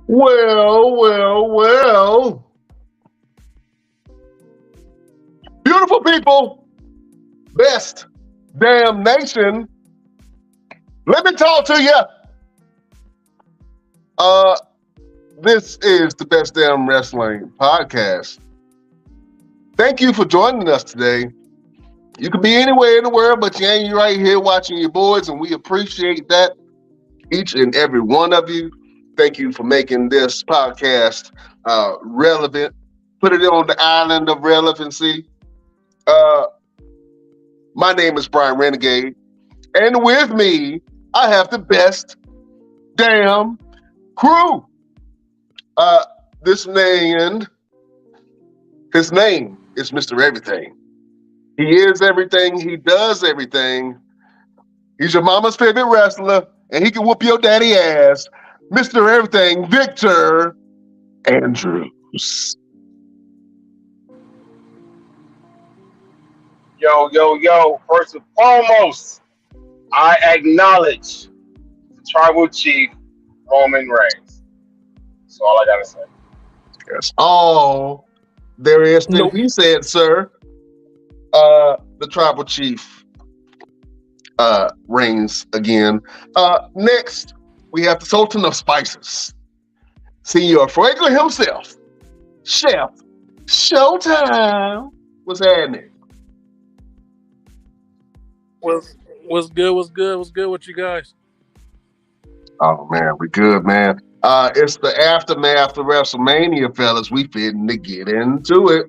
Well. Beautiful people, best damn nation. Let me talk to you. Uh, this is the Best Damn Wrestling Podcast. Thank you for joining us today. You could be anywhere in the world, but you ain't right here watching your boys, and we appreciate that, each and every one of you. Thank you for making this podcast relevant. Put it on the island of relevancy. Uh, my name is Brian Renegade, and with me, I have the best damn crew. Uh, this man, his name is Mr. Everything. He is everything. He does everything. He's your mama's favorite wrestler, and he can whoop your daddy ass. Mr. Everything, Victor Andrews. Yo. First and foremost, I acknowledge the tribal chief, Roman Reigns. That's all I gotta say. That's all there is to Nope. be said, sir. The tribal chief reigns again. Next, we have the Sultan of Spices, Senor Fuego himself, Chef Showtime. What's happening? What's good with you guys? Oh man, we good, man. It's the aftermath of WrestleMania, fellas. We fitting to get into it.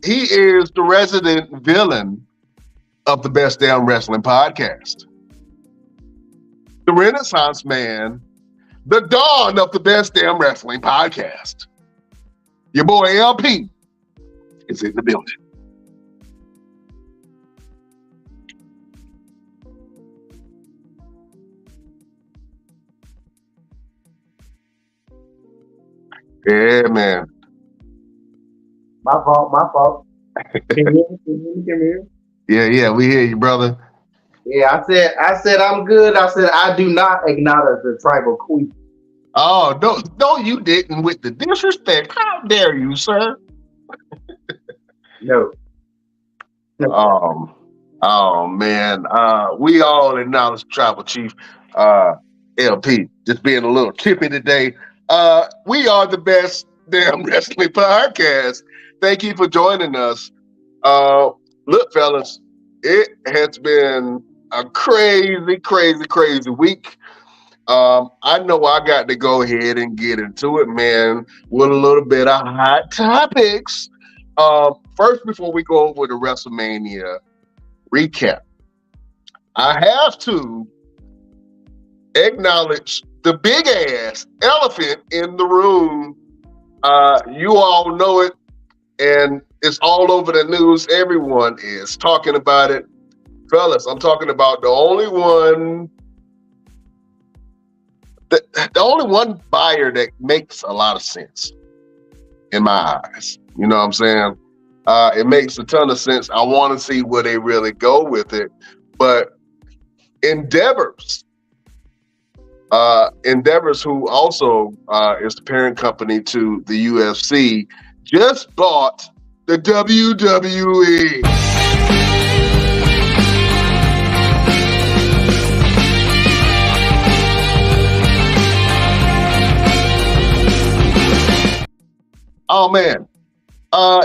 He is the resident villain of the Best Damn Wrestling Podcast. The Renaissance Man, the dawn of the Best Damn Wrestling Podcast. Your boy LP is in the building. Yeah, man. My fault. Can you hear me? Yeah, we hear you, brother. Yeah, I said I'm good. I said I do not acknowledge the tribal queen. Oh, no, you didn't with the disrespect. How dare you, sir? No. Oh man. We all acknowledge Tribal Chief LP just being a little chippy today. We are the Best Damn Wrestling Podcast. Thank you for joining us. Look, fellas, it has been a crazy week. I know I got to go ahead and get into it, man, with a little bit of hot topics. First, before we go over the WrestleMania recap, I have to acknowledge the big ass elephant in the room. You all know it, and it's all over the news. Everyone is talking about it. Fellas, I'm talking about the only one buyer that makes a lot of sense in my eyes. You know what I'm saying? It makes a ton of sense. I want to see where they really go with it. But Endeavors, who also is the parent company to the UFC, just bought the WWE. Oh man,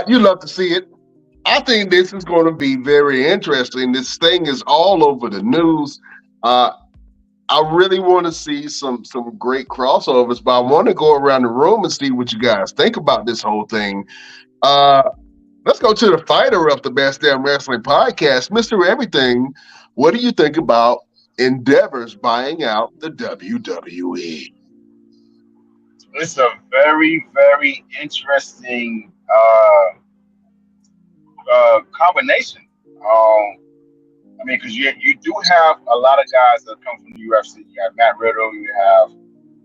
you love to see it. I think this is going to be very interesting. This thing is all over the news. I really want to see some great crossovers, but I want to go around the room and see what you guys think about this whole thing. Let's go to the fighter of the Best Damn Wrestling Podcast, Mr. Everything. What do you think about Endeavors buying out the WWE? It's a very interesting combination. I mean, because you do have a lot of guys that come from the UFC. You have Matt Riddle, you have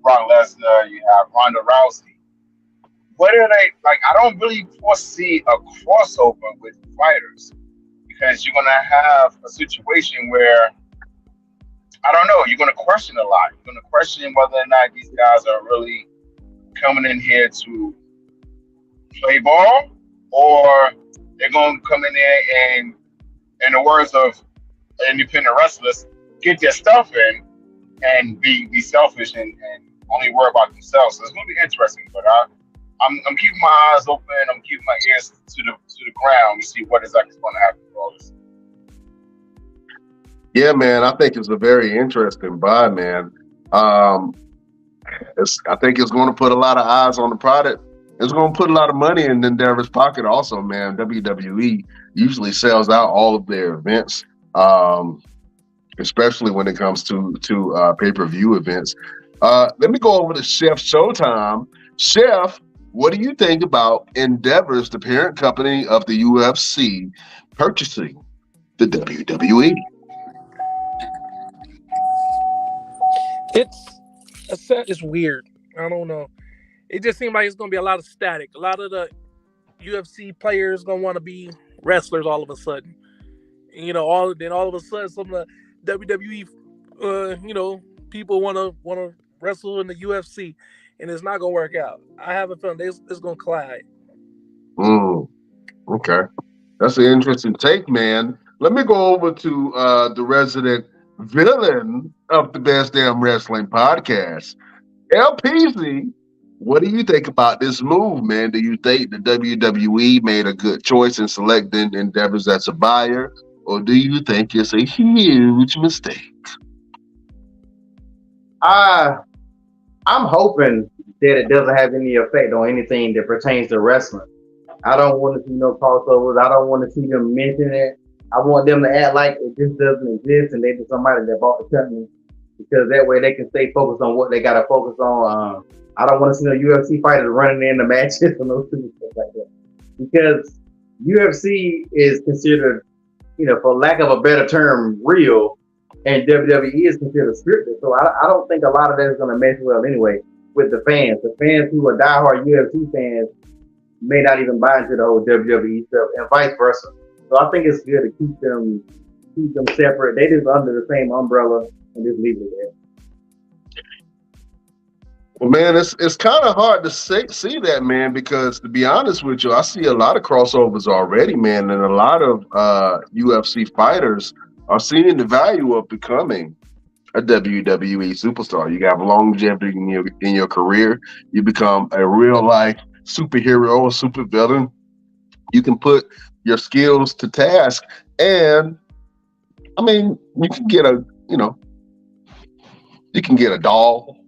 Brock Lesnar, you have Ronda Rousey. What are they like? I don't really foresee a crossover with fighters because you're gonna have a situation where I don't know. You're gonna question a lot. You're gonna question whether or not these guys are really coming in here to play ball, or they're going to come in there and, in the words of independent wrestlers, get their stuff in and be selfish and only worry about themselves. So it's going to be interesting. But I'm keeping my eyes open. I'm keeping my ears to the ground to see what exactly is going to happen with all this. Yeah, man, I think it's a very interesting buy, man. I think it's going to put a lot of eyes on the product. It's going to put a lot of money in Endeavor's pocket also, man. WWE usually sells out all of their events, especially when it comes to pay-per-view events. Let me go over to Chef Showtime. Chef, what do you think about Endeavor's, the parent company of the UFC, purchasing the WWE? It's weird. I don't know. It just seems like it's gonna be a lot of static. A lot of the UFC players gonna want to be wrestlers all of a sudden. And, all of a sudden some of the WWE people want to wrestle in the UFC, and it's not gonna work out. I have a feeling it's gonna collide. Okay, that's an interesting take, man. Let me go over to the resident villain of the Best Damn Wrestling Podcast, LPZ. What do you think about this move, man? Do you think the WWE made a good choice in selecting Endeavors as a buyer, or do you think it's a huge mistake? I'm hoping that it doesn't have any effect on anything that pertains to wrestling. I don't want to see no crossovers. I don't want to see them mention it. I want them to act like it just doesn't exist and they just somebody that bought the company, because that way they can stay focused on what they got to focus on. I don't want to see no UFC fighters running in the matches and those stupid stuff like that, because UFC is considered, for lack of a better term, real, and WWE is considered scripted. So I don't think a lot of that is going to mesh well anyway with the fans. The fans who are diehard UFC fans may not even buy into the whole WWE stuff, and vice versa. So I think it's good to keep them separate. They just under the same umbrella and just leave it there. Well, man, it's kind of hard to see that, man, because to be honest with you, I see a lot of crossovers already, man, and a lot of UFC fighters are seeing the value of becoming a WWE superstar. You have longevity in your career. You become a real life superhero or supervillain. You can put your skills to task, and I mean, you can get a doll.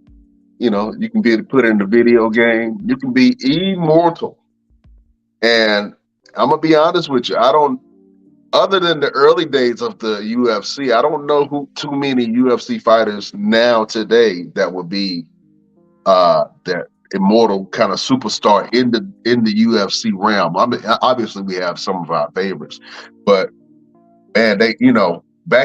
You can be able to put it in the video game. You can be immortal. And I'm gonna be honest with you. Other than the early days of the UFC, I don't know too many UFC fighters now today that would be that immortal kind of superstar in the UFC realm. I mean, obviously we have some of our favorites, but man, back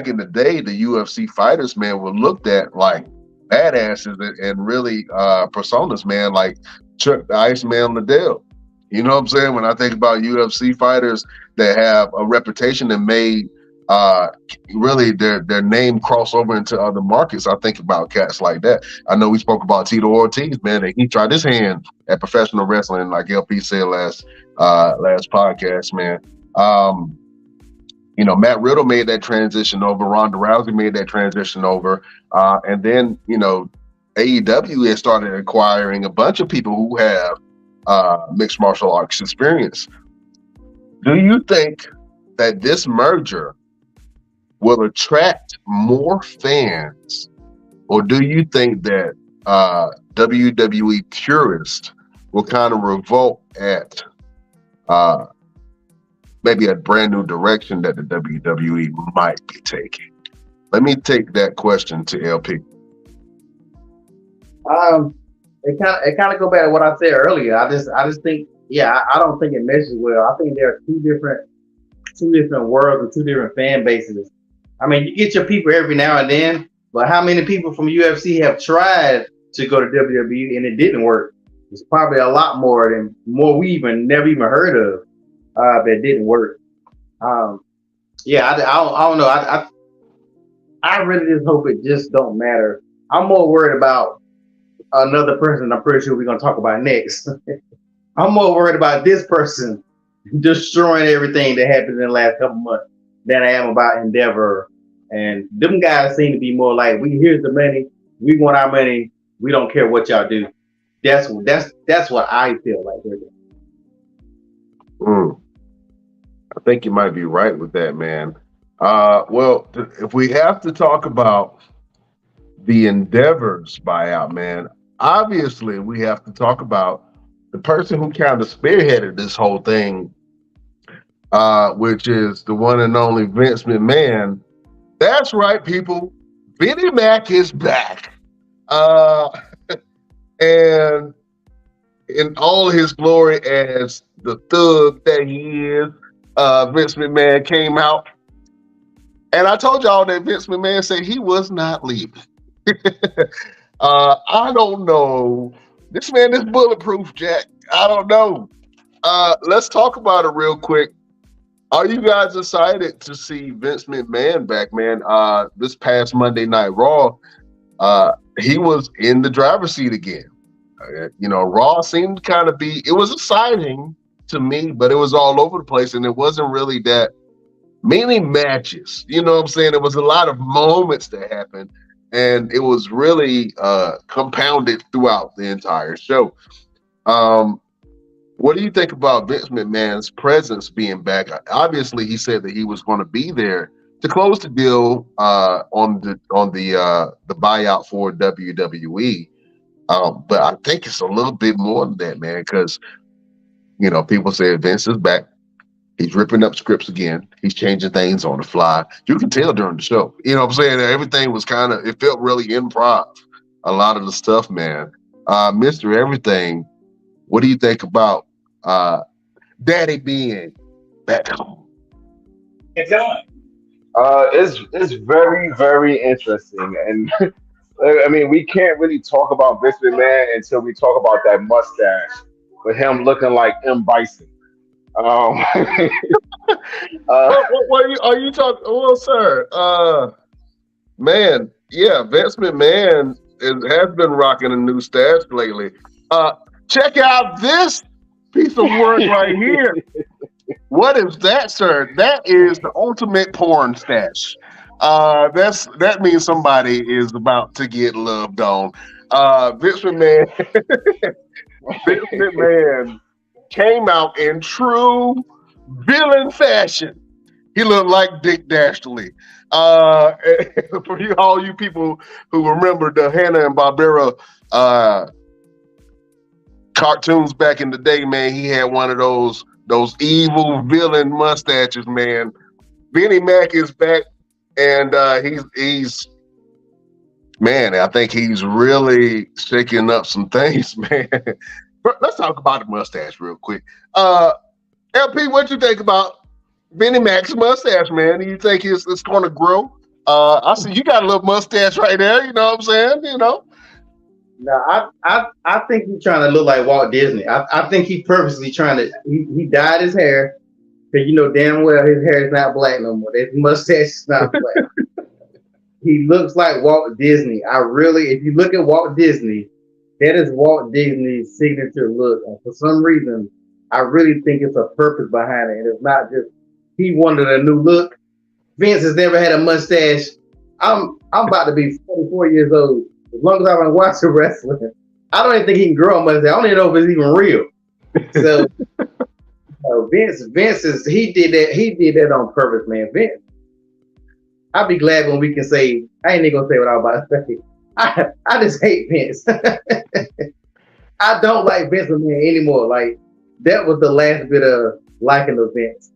in the day, the UFC fighters, man, were looked at like badasses and really personas, man, like Chuck the Iceman Liddell. You know what I'm saying? When I think about UFC fighters that have a reputation and made really their name cross over into other markets, I think about cats like that. I know we spoke about Tito Ortiz, man, and he tried his hand at professional wrestling, like LP said last podcast, man. Matt Riddle made that transition over. Ronda Rousey made that transition over. And then, AEW has started acquiring a bunch of people who have mixed martial arts experience. Do you think that this merger will attract more fans, or do you think that WWE purists will kind of revolt at maybe a brand new direction that the WWE might be taking? Let me take that question to LP. It kind of go back to what I said earlier. I just think, I don't think it meshes well. I think there are two different worlds and two different fan bases. I mean, you get your people every now and then, but how many people from UFC have tried to go to WWE and it didn't work? It's probably a lot more we never even heard of that didn't work. I don't know. I really just hope it just don't matter. I'm more worried about another person I'm pretty sure we're gonna talk about next. I'm more worried about this person destroying everything that happened in the last couple months than I am about Endeavor. And them guys seem to be more like, we here's the money, we want our money, we don't care what y'all do. That's what I feel like they're doing. Mm, I think you might be right with that, man. Well, if we have to talk about the Endeavors buyout, man, obviously we have to talk about the person who kind of spearheaded this whole thing, which is the one and only Vince McMahon. That's right, people. Vinnie Mac is back. Uh, and in all his glory as the thug that he is, Vince McMahon came out. And I told y'all that Vince McMahon said he was not leaving. I don't know. This man is bulletproof, Jack. I don't know. Let's talk about it real quick. Are you guys excited to see Vince McMahon back, man? This past Monday Night Raw, he was in the driver's seat again. Raw seemed to kind of it was exciting to me, but it was all over the place, and it wasn't really that many matches. You know what I'm saying? There was a lot of moments that happened, and it was really compounded throughout the entire show. What do you think about Vince McMahon's presence being back? Obviously, he said that he was going to be there to close the deal on the buyout for WWE. But I think it's a little bit more than that, man, because people say Vince is back. He's ripping up scripts again. He's changing things on the fly. You can tell during the show. You know what I'm saying? Everything was it felt really improv. A lot of the stuff, man. Mr. Everything, what do you think about Daddy being back home? It's done. It's very, very interesting. And I mean, we can't really talk about Vince McMahon until we talk about that mustache with him looking like M. Bison. What are you talking? Well, sir, man, yeah, Vince McMahon has been rocking a new stash lately. Check out this piece of work right here. What is that, sir? That is the ultimate porn stash. That means somebody is about to get loved on. Vince McMahon, Vince McMahon came out in true villain fashion. He looked like Dick Dastardly. For all you people who remember the Hanna-Barbera cartoons back in the day, man, he had one of those evil villain mustaches, man. Vinnie Mac is back, and he's man, I think he's really shaking up some things, man. But let's talk about the mustache real quick. LP, what you think about Vinnie Mac's mustache, man? Do you think it's going to grow? I see you got a little mustache right there. You know what I'm saying? No, I think he's trying to look like Walt Disney. I think he's purposely trying to. He dyed his hair because damn well his hair is not black no more. His mustache is not black. He looks like Walt Disney. If you look at Walt Disney, that is Walt Disney's signature look. And for some reason, I really think it's a purpose behind it. And it's not just he wanted a new look. Vince has never had a mustache. I'm about to be 44 years old. As long as I've been watching wrestling, I don't even think he can grow a mustache. I don't even know if it's even real. So Vince he did that on purpose, man. Vince. I'll be glad when we can say, I ain't even gonna say what I was about to say. I just hate Vince. I don't like Vince McMahon anymore. Like, that was the last bit of liking of Vince.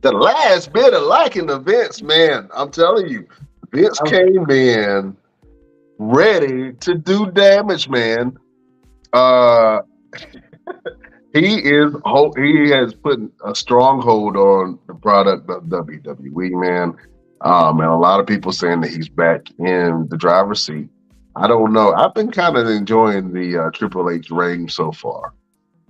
The last bit of liking of Vince, man. I'm telling you, Vince came in ready to do damage, man. He has put a strong hold on the product of WWE, man. And a lot of people saying that he's back in the driver's seat. I don't know. I've been kind of enjoying the Triple H reign so far.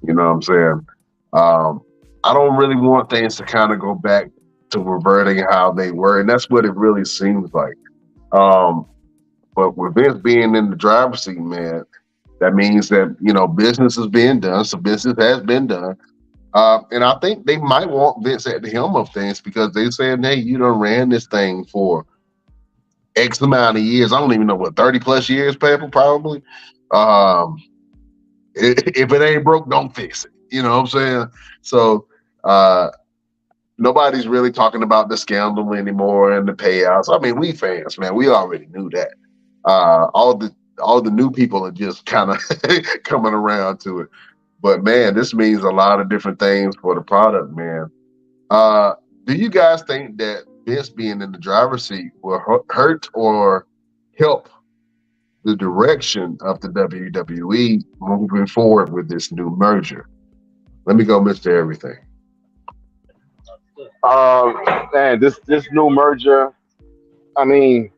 You know what I'm saying? I don't really want things to kind of go back to reverting how they were, and that's what it really seems like. But with Vince being in the driver's seat, man, that means that business is being done. So business has been done. And I think they might want Vince at the helm of things because they said, hey, you done ran this thing for X amount of years. I don't even know what, 30 plus years, Pepper, probably. If it ain't broke, don't fix it. You know what I'm saying? So nobody's really talking about the scandal anymore and the payouts. I mean, we fans, man, we already knew that. All the new people are just kind of coming around to it. But man, this means a lot of different things for the product, man. Do you guys think that Vince being in the driver's seat will hurt or help the direction of the WWE moving forward with this new merger? Let me go, Mr. Everything. Man, this new merger. I mean,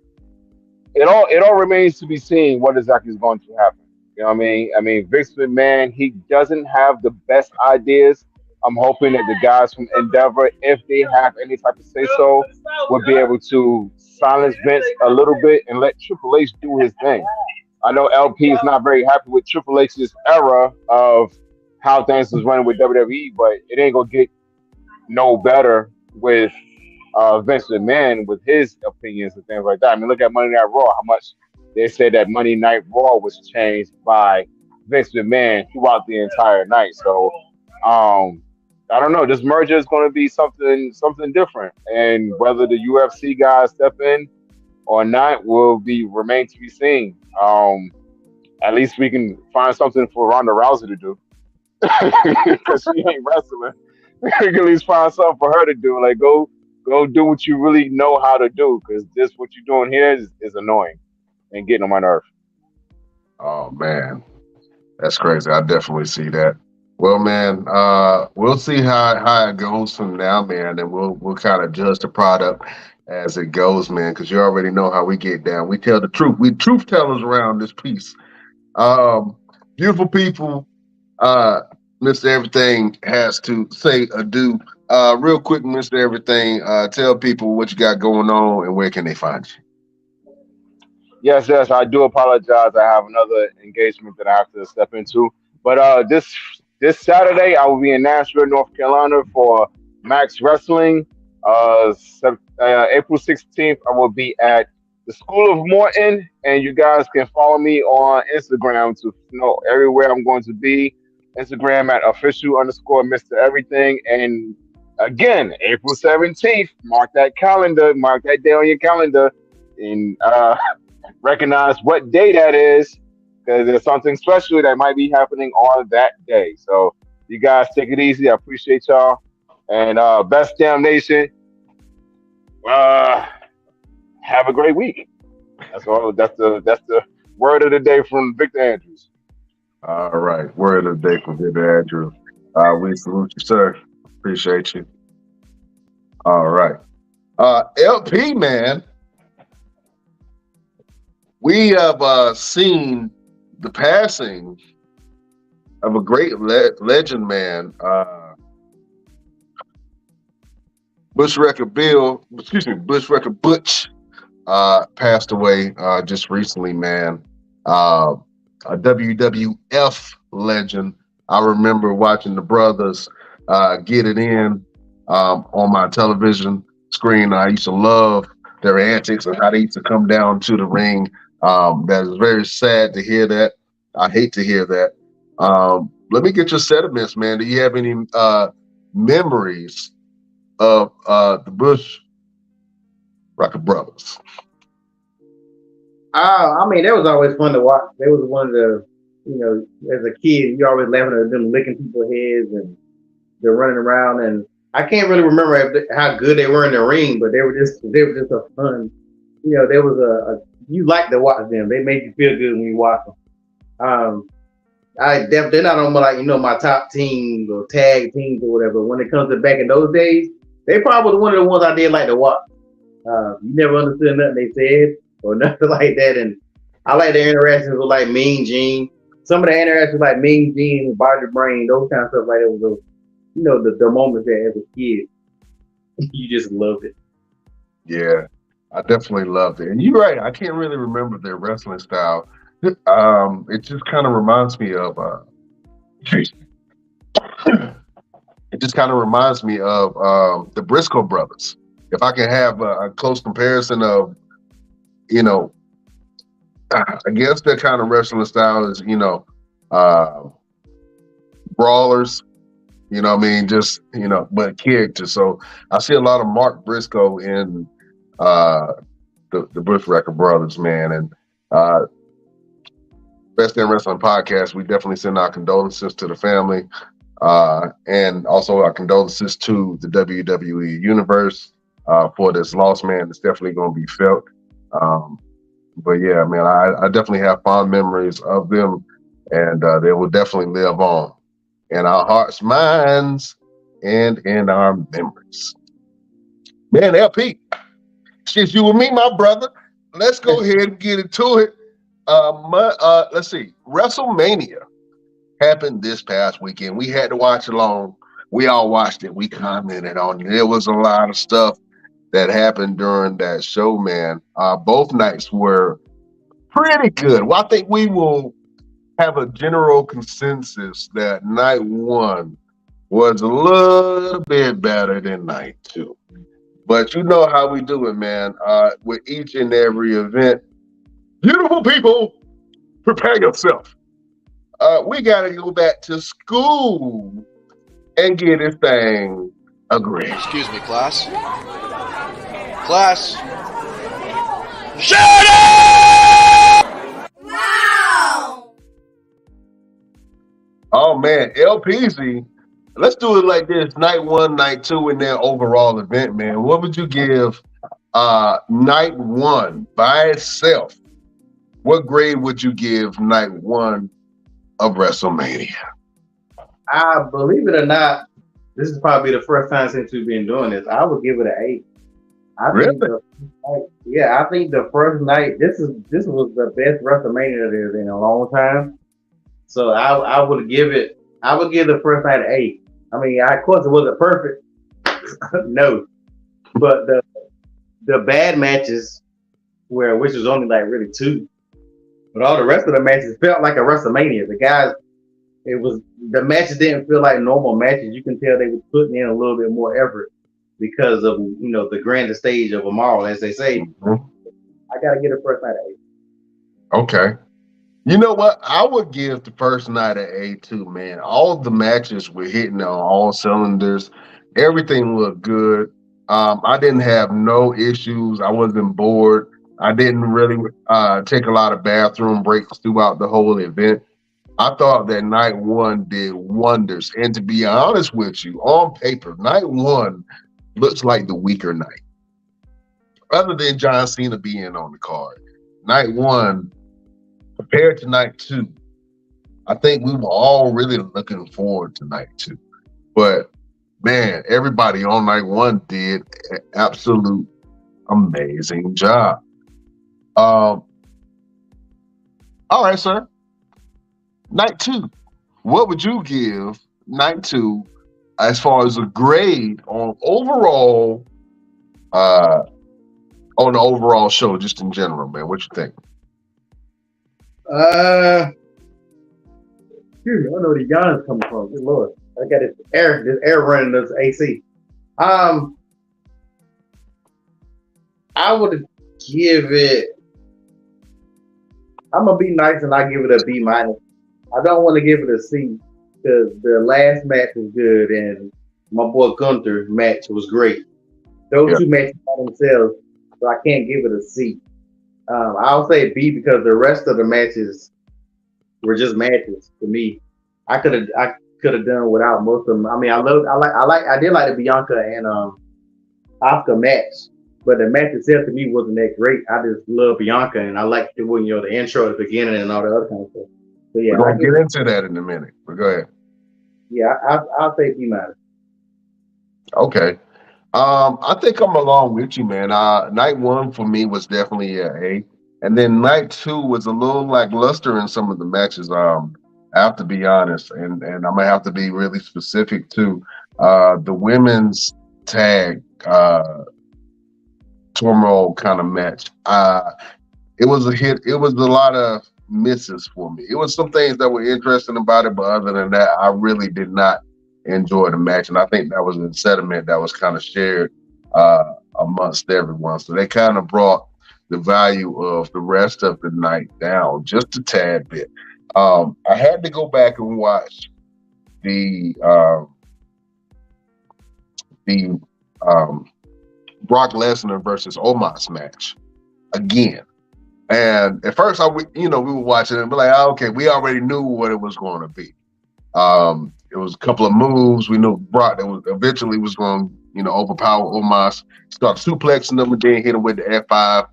it all remains to be seen what exactly is going to happen. You know what I mean? I mean, Vince McMahon, he doesn't have the best ideas. I'm hoping that the guys from Endeavor, if they have any type of say so, will be able to silence Vince a little bit and let Triple H do his thing. I know LP is not very happy with Triple H's era of how things was running with WWE, but it ain't gonna get no better with Vince McMahon with his opinions and things like that. I mean, look at Monday Night Raw. How much they said that Monday Night Raw was changed by Vince McMahon throughout the entire night. So, I don't know. This merger is going to be something different, and whether the UFC guys step in or not will be remain to be seen. At least we can find something for Ronda Rousey to do because she ain't wrestling. We can at least find something for her to do. Like go do what you really know how to do because this what you're doing here is annoying and getting on my nerve. Oh man, that's crazy. I definitely see that. Well, man, we'll see how it goes from now, man, and we'll kind of judge the product as it goes, man, because you already know how we get down. We tell the truth. We truth tellers around this piece. Um, Beautiful people. Mr. Everything has to say adieu. Real quick, Mr. Everything, tell people what you got going on and where can they find you. Yes, I do apologize. I have another engagement that I have to step into. But this Saturday, I will be in Nashville, North Carolina for Max Wrestling. April 16th, I will be at the School of Morton, and you guys can follow me on Instagram to know everywhere I'm going to be. Instagram at official_Mr. Everything. And again, April 17th, mark that day on your calendar, and recognize what day that is because there's something special that might be happening on that day. So you guys take it easy. I appreciate y'all. And best damn nation. Have a great week. That's all. That's the word of the day from Victor Andrews. All right. Word of the day from Victor Andrews. We salute you, sir. Appreciate you. All right. LP, man. We have seen the passing of a great legend, man. Bushwrecker Butch passed away just recently, man. A WWF legend. I remember watching the brothers get it in on my television screen. I used to love their antics and how they used to come down to the ring. That is very sad to hear that. I hate to hear that. Let me get your sentiments, man. Do you have any memories of the Bush Rocker Brothers? I mean, that was always fun to watch. They was one of the, as a kid, you always laughing at them licking people's heads and they're running around. And I can't really remember how good they were in the ring, but they were just a fun. There was you liked to watch them. They made you feel good when you watch them. They're not on my top teams or tag teams or whatever. When it comes to back in those days, they probably one of the ones I did like to watch. You never understood nothing they said or nothing like that. And I like the interactions with like Mean Gene. Some of the interactions like Mean Gene and Body Brain, those kind of stuff like that was the moments that as a kid you just loved it. Yeah. I definitely loved it. And you're right. I can't really remember their wrestling style. It just kind of reminds me of. It just kind of reminds me of the Briscoe brothers. If I can have a close comparison of, you know, I guess that kind of wrestling style is, uh, brawlers. You know what I mean? Just, but characters. So I see a lot of Mark Briscoe in uh, the Bushwhacker brothers, man. And uh, Best Damn Wrestling Podcast, we definitely send our condolences to the family. And also our condolences to the WWE Universe for this loss, man. It's definitely going to be felt. But yeah, man, I definitely have fond memories of them, and they will definitely live on in our hearts, minds, and in our memories. Man, LP, since you and me, my brother, let's go ahead and get into it. Let's see, WrestleMania happened this past weekend. We had to watch along. We all watched it. We commented on it. There was a lot of stuff that happened during that show, man. Both nights were pretty good. Well, I think we will have a general consensus that night one was a little bit better than night two. But you know how we do it, man. With each and every event, beautiful people, prepare yourself. We got to go back to school and get this thing agreed. Excuse me, class. Class. Shut up! Wow! Oh, man. LPZ, let's do it like this. Night one, night two, and then overall event, man. What would you give night one by itself? What grade would you give night one of WrestleMania? I believe it or not, this is probably the first time since we've been doing this. I would give it an 8. Really? I think the first night, this was the best WrestleMania there's in a long time. So I would give the first night an 8. I mean, of course it wasn't perfect. No. But the bad matches which was only like really 2. But all the rest of the matches felt like a WrestleMania. The matches didn't feel like normal matches. You can tell they were putting in a little bit more effort because of the grandest stage of them all, as they say. Mm-hmm. I gotta get a first night at 8. Okay. You know what? I would give the first night at 8 too, man. All of the matches were hitting on all cylinders. Everything looked good. I didn't have no issues. I wasn't bored. I didn't really take a lot of bathroom breaks throughout the whole event. I thought that night one did wonders. And to be honest with you, on paper, night one looks like the weaker night. Other than John Cena being on the card. Night one, compared to night two, I think we were all really looking forward to night two. But, man, everybody on night one did an absolute amazing job. All right, sir. Night two. What would you give night two as far as a grade on the overall show, just in general, man? What you think? Excuse me, I don't know where the yawn's coming from. Good Lord. I got this air running this AC. I would give it, I'm gonna be nice and I give it a B-. I don't want to give it a C because the last match was good and my boy Gunther's match was great. Those two matches by themselves, so I can't give it a C. I'll say B because the rest of the matches were just matches to me. I could have done without most of them. I mean, I did like the Bianca and Asuka match, but the match itself to me wasn't that great. I just love Bianca and I liked it when the intro at the beginning and all the other kind of stuff. So yeah, we're gonna get into that in a minute. But go ahead. Yeah, I'll say B-. Okay. I think I'm along with you, man. Night one for me was definitely an A. And then night two was a little lackluster in some of the matches. I have to be honest, and I'm gonna have to be really specific too. The women's tag turmoil kind of match. It was a hit. It was a lot of misses for me. It was some things that were interesting about it, but other than that, I really did not enjoy the match. And I think that was a sentiment that was kind of shared amongst everyone. So they kind of brought the value of the rest of the night down just a tad bit. I had to go back and watch the Brock Lesnar versus Omos match again. And at first, we were watching it and be like, oh, okay, we already knew what it was going to be. It was a couple of moves. We knew Brock that was eventually was going to, overpower Omos, start suplexing them, and then hit him with the F5.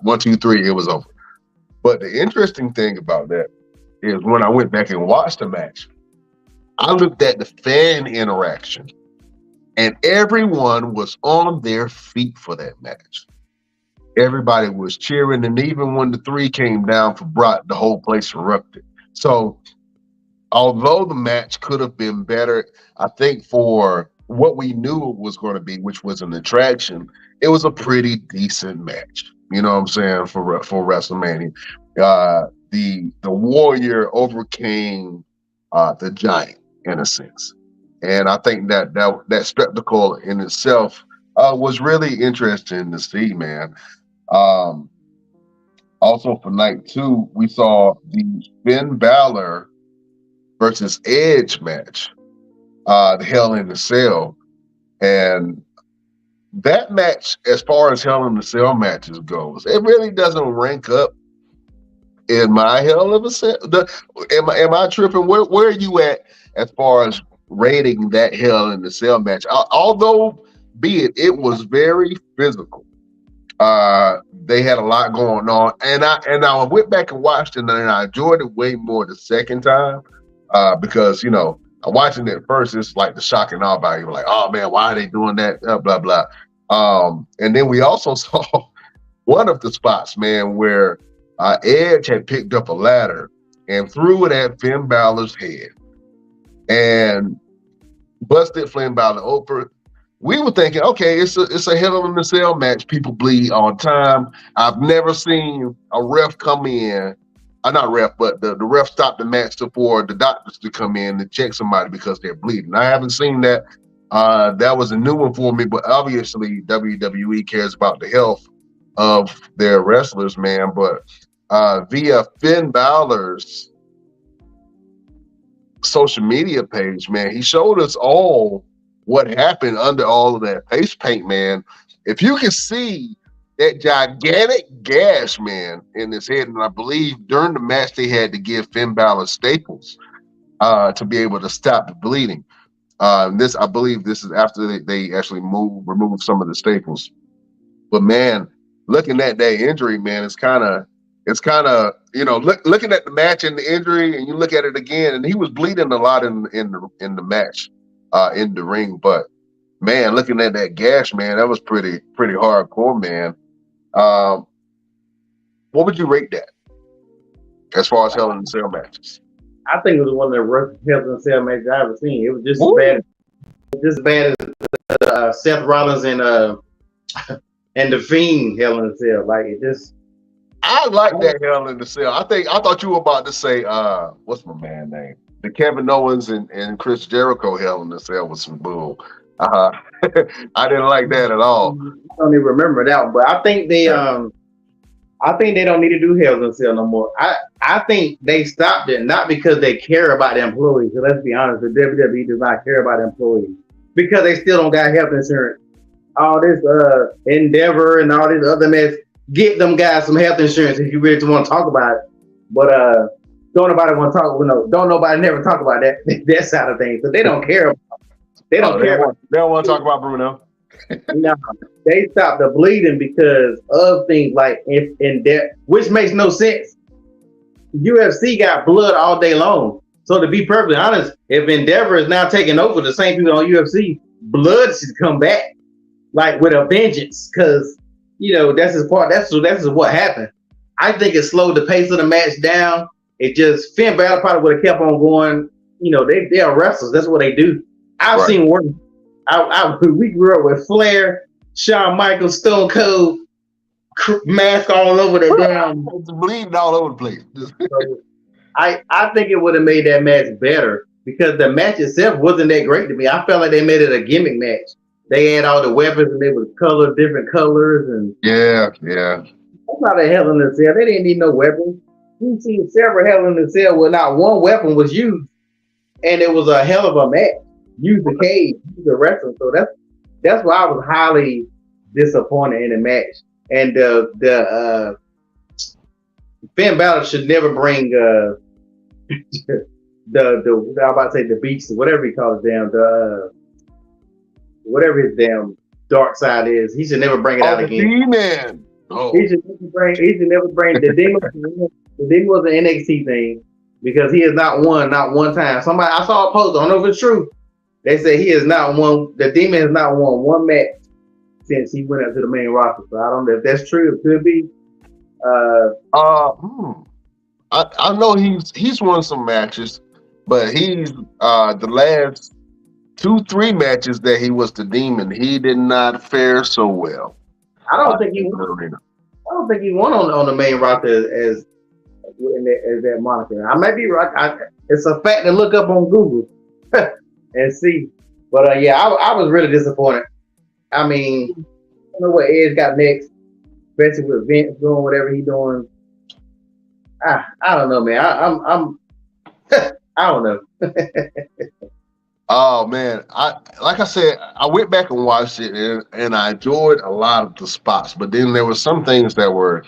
1, 2, 3, it was over. But the interesting thing about that is when I went back and watched the match, I looked at the fan interaction, and everyone was on their feet for that match. Everybody was cheering, and even when the 3 came down for Brock, the whole place erupted. So, although the match could have been better, I think for what we knew it was going to be, which was an attraction, it was a pretty decent match. You know what I'm saying, for WrestleMania. The Warrior overcame the Giant in a sense, and I think that spectacle in itself was really interesting to see, man. Also for night 2, we saw the Finn Balor versus Edge match, the Hell in the Cell, and that match, as far as Hell in the Cell matches goes, it really doesn't rank up in my Hell in the Cell. Am I tripping? Where are you at as far as rating that Hell in the Cell match? Although, be it was very physical. They had a lot going on, and I went back and watched it, and I enjoyed it way more the second time because watching it first, it's like the shock and awe value. Like, oh man, why are they doing that? Blah blah. And then we also saw one of the spots, man, where Edge had picked up a ladder and threw it at Finn Balor's head and busted Finn Balor open. We were thinking, okay, it's a Hell in the Cell match. People bleed all the time. I've never seen a ref come in. Not ref, but the ref stopped the match for the doctors to come in to check somebody because they're bleeding. I haven't seen that. That was a new one for me, but obviously WWE cares about the health of their wrestlers, man. But via Finn Balor's social media page, man, he showed us all what happened under all of that face paint, man. If you can see that gigantic gash, man, in his head, and I believe during the match they had to give Finn Balor staples to be able to stop the bleeding. I believe this is after they actually removed some of the staples. But man, looking at that injury, man, it's kind of looking at the match and the injury, and you look at it again, and he was bleeding a lot in the match, in the ring. But man, looking at that gash, man, that was pretty hardcore, man. What would you rate that as far as Hell in the Cell matches? I think it was one of the worst Hell in the Cell matches I've ever seen. It was just as bad as Seth Rollins and the Fiend Hell in the Cell. Like, it just. I like that Hell in the Cell. I thought you were about to say what's my man name? The Kevin Owens and Chris Jericho Hell in the Cell was some bull. I didn't like that at all. I don't even remember that one, but I think they don't need to do Hell in the Cell no more. I think they stopped it not because they care about the employees. So let's be honest, the WWE does not care about employees because they still don't got health insurance. All this Endeavor and all this other mess, get them guys some health insurance if you really want to talk about it. But don't nobody want to talk. Don't nobody never talk about that side of things. So they don't care. They don't care. They don't want to talk about Bruno. No, they stopped the bleeding because of things like in depth, which makes no sense. UFC got blood all day long. So to be perfectly honest, if Endeavor is now taking over the same people on UFC, blood should come back like with a vengeance because that's his part. That's what happened. I think it slowed the pace of the match down. It just Finn Balor probably would have kept on going. They are wrestlers. That's what they do. I've seen worse. We grew up with Flair, Shawn Michaels, Stone Cold, mask all over the damn. It's bleeding all over the place. So I think it would have made that match better because the match itself wasn't that great to me. I felt like they made it a gimmick match. They had all the weapons and they were colored different colors and Yeah. that's not a Hell in a Cell. They didn't need no weapons. You see several Hell in a Cell where not one weapon was used, and it was a hell of a match. Use the cage, use the wrestling. So that's why I was highly disappointed in the match. And the Finn Balor should never bring the I'm about to say the beast, whatever he calls it, damn whatever his damn dark side is. He should never bring it out again. Demon. Oh. He should never bring the demon. The demon was an NXT thing because he has not won one time. I saw a post. I don't know if it's true. They say he has not won. The demon has not won one match since he went up to the main roster. So I don't know if that's true. It could be. I know he's won some matches, but he's the last 2-3 matches that he was the demon, he did not fare so well. I don't think he won on the main roster as that moniker. I might be right. It's a fact to look up on Google and see. But I was really disappointed. I mean, I don't know what Edge got next, especially with Vince doing whatever he's doing. I don't know, man. I'm I don't know. Oh man, like I said, I went back and watched it, and I enjoyed a lot of the spots. But then there were some things that were,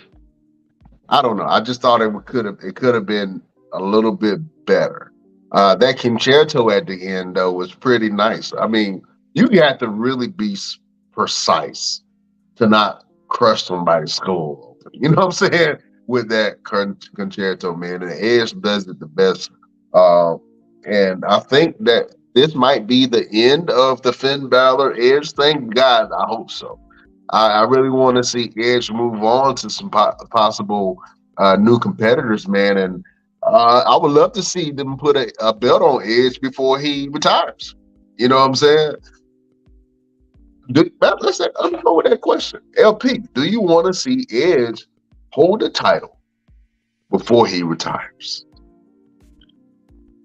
I don't know. I just thought it could have been a little bit better. That concerto at the end though was pretty nice. I mean, you got to really be precise to not crush somebody's skull open. You know what I'm saying? With that concerto, man, and Edge does it the best. And I think that this might be the end of the Finn Balor Edge thing. God, I hope so. I really want to see Edge move on to some possible new competitors, man. And I would love to see them put a belt on Edge before he retires. You know what I'm saying? Let's go with that question. LP, do you want to see Edge hold the title before he retires?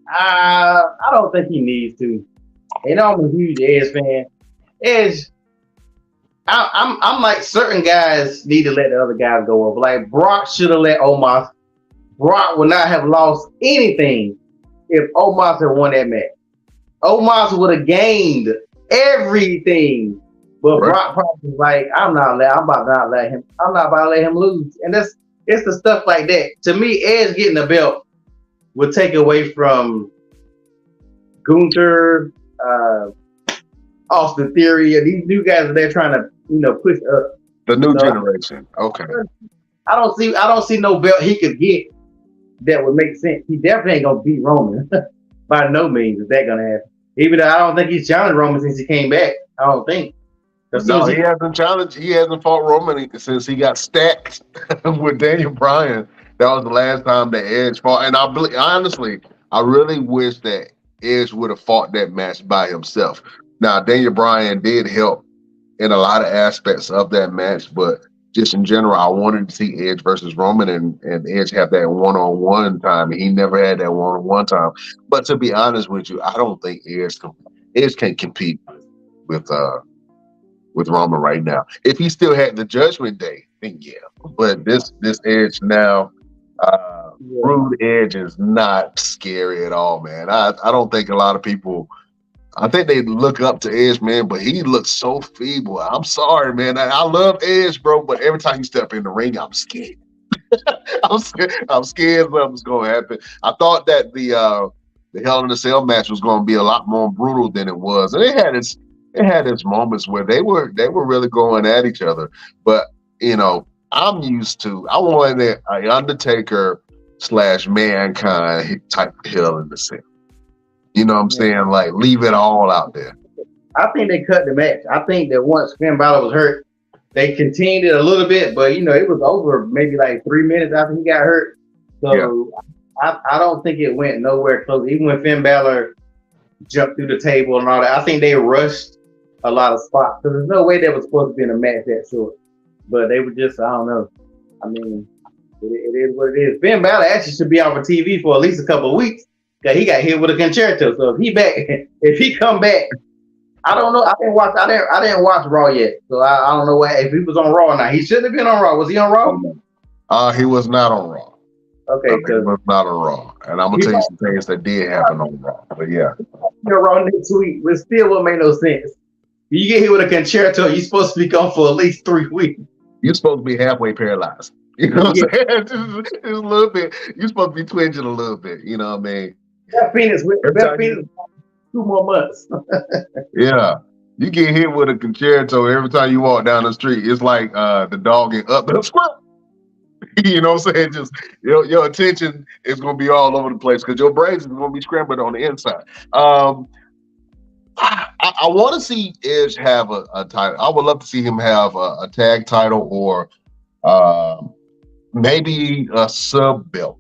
I don't think he needs to. And I'm a huge Edge fan. Edge, I'm like certain guys need to let the other guys go over. Like Brock should have let Omos. Brock would not have lost anything if Omos had won that match. Omos would have gained everything. But right. Brock probably was like, I'm not about to let him lose. And it's the stuff like that. To me, Edge getting the belt would take away from Gunther, Austin Theory, and these new guys that they're trying to, push up. The new generation. Okay. I don't see no belt he could get that would make sense. He definitely ain't gonna beat Roman. By no means is that gonna happen. Even though I don't think he's challenged Roman since he came back. I don't think. No, he hasn't challenged. He hasn't fought Roman since he got stacked with Daniel Bryan. That was the last time that Edge fought. And I really wish that Edge would have fought that match by himself. Now, Daniel Bryan did help in a lot of aspects of that match, but just in general, I wanted to see Edge versus Roman and Edge have that one-on-one time. He never had that one-on-one time. But to be honest with you, I don't think Edge can compete with Roman right now. If he still had the Judgment Day, then yeah. But this Edge now, Rude Edge is not scary at all, man. I don't think a lot of people. I think they look up to Edge, man, but he looks so feeble. I'm sorry, man. I love Edge, bro, but every time he step in the ring, I'm scared. I'm scared something's gonna happen. I thought that the Hell in a Cell match was gonna be a lot more brutal than it was, and it had its moments where they were really going at each other. But I wanted an Undertaker / Mankind type of Hell in the Cell. You know what I'm saying? Like, leave it all out there. I think they cut the match. I think that once Finn Balor was hurt, they continued it a little bit, but it was over maybe like 3 minutes after he got hurt. So I don't think it went nowhere close. Even when Finn Balor jumped through the table and all that, I think they rushed a lot of spots because there's no way they were supposed to be in a match that short. But they were just, I don't know. I mean, it is what it is. Finn Balor actually should be out for TV for at least a couple of weeks because he got hit with a concerto. So if he back, if he come back, I don't know. I didn't watch Raw yet, so I don't know if he was on Raw or not. He shouldn't have been on Raw. Was he on Raw? He was not on Raw. Okay, he was not on Raw, and I'm gonna tell you some things that did happen on Raw. But yeah, you're Raw next week, but still won't make no sense. You get hit with a concerto, you're supposed to be gone for at least 3 weeks. You're supposed to be halfway paralyzed. You know what I'm saying? Just a little bit. You're supposed to be twinging a little bit. You know what I mean? That Phoenix 2 more months. Yeah. You get hit with a concerto every time you walk down the street. It's like the dog in Up the Squirrel. You know what I'm saying? Just your attention is going to be all over the place because your brains is going to be scrambled on the inside. I want to see Edge have a title. I would love to see him have a tag title or maybe a sub belt.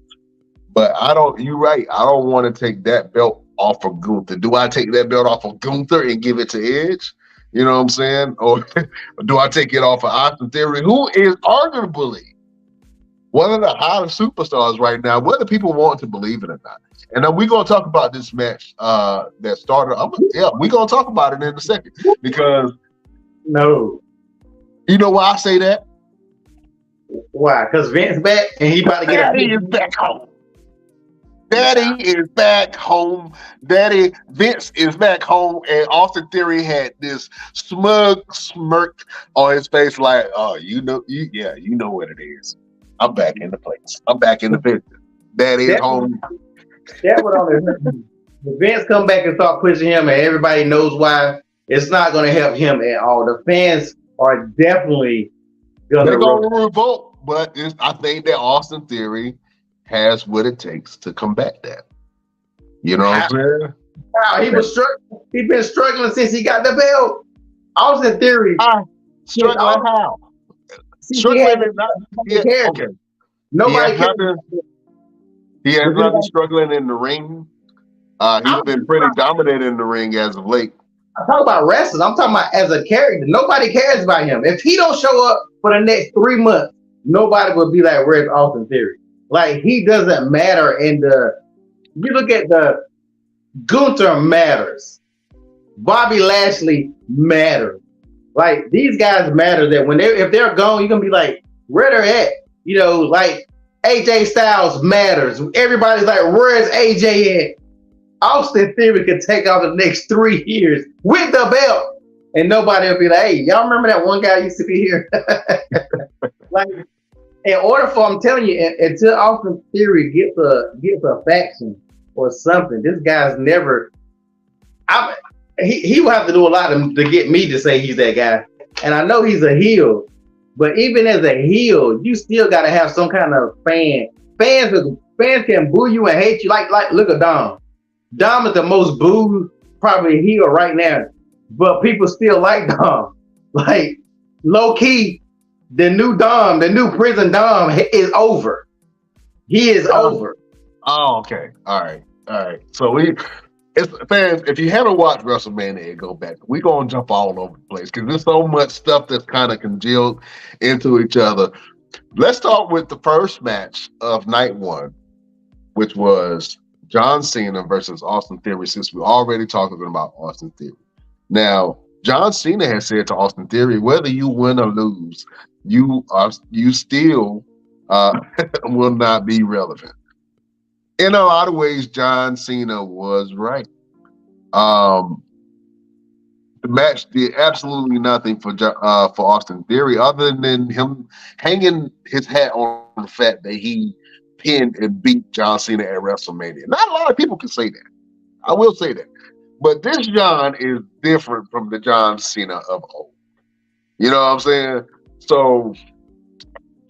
But you're right. I don't want to take that belt off of Gunther. Do I take that belt off of Gunther and give it to Edge? You know what I'm saying? Or do I take it off of Austin Theory, who is arguably one of the hottest superstars right now, whether people want to believe it or not. And then we're going to talk about this match that started. We're going to talk about it in a second because no. You know why I say that? Why? Because Vince back and he about to get Daddy is back home. Daddy is back home. Vince is back home, and Austin Theory had this smug smirk on his face, like, "Oh, you know what it is. I'm back in the place. I'm back in the business. Daddy is home." That would only hurt him. If Vince come back and start pushing him, and everybody knows why, it's not going to help him at all. The fans are definitely going to revolt, but I think that Austin Theory has what it takes to combat that. You know what I'm saying? Wow, he's been struggling since he got the belt. Austin Theory. Struggling how? Struggling is not. Yeah, okay. Nobody He has not been struggling in the ring. He's been pretty dominant in the ring as of late. I'm talking about wrestling. I'm talking about as a character. Nobody cares about him. If he don't show up for the next 3 months, nobody will be like, "Where's Austin Theory?" Like, he doesn't matter you look at the Gunther matters. Bobby Lashley matters. Like, these guys matter that if they're gone, you're going to be like, where they're at? You know, like AJ Styles matters. Everybody's like, where's AJ at? Austin Theory could take off the next 3 years with the belt. And nobody will be like, "Hey, y'all remember that one guy used to be here?" Like, in order for, I'm telling you, until Austin Theory gets a faction or something, this guy's never. He will have to do a lot to get me to say he's that guy. And I know he's a heel, but even as a heel, you still got to have some kind of fan. Fans can boo you and hate you. Like look at Dom. Dom is the most booed probably heel right now, but people still like Dom. Like, low key. The new Dom, the new prison Dom is over. He is over. Oh, okay. All right. So fans, if you haven't watched WrestleMania, go back. We're going to jump all over the place because there's so much stuff that's kind of congealed into each other. Let's start with the first match of night one, which was John Cena versus Austin Theory, since we're already talking about Austin Theory. Now, John Cena has said to Austin Theory, whether you win or lose, you still will not be relevant. In a lot of ways, John Cena was right. The match did absolutely nothing for Austin Theory, other than him hanging his hat on the fact that he pinned and beat John Cena at WrestleMania. Not a lot of people can say that. I will say that. But this John is different from the John Cena of old. You know what I'm saying? So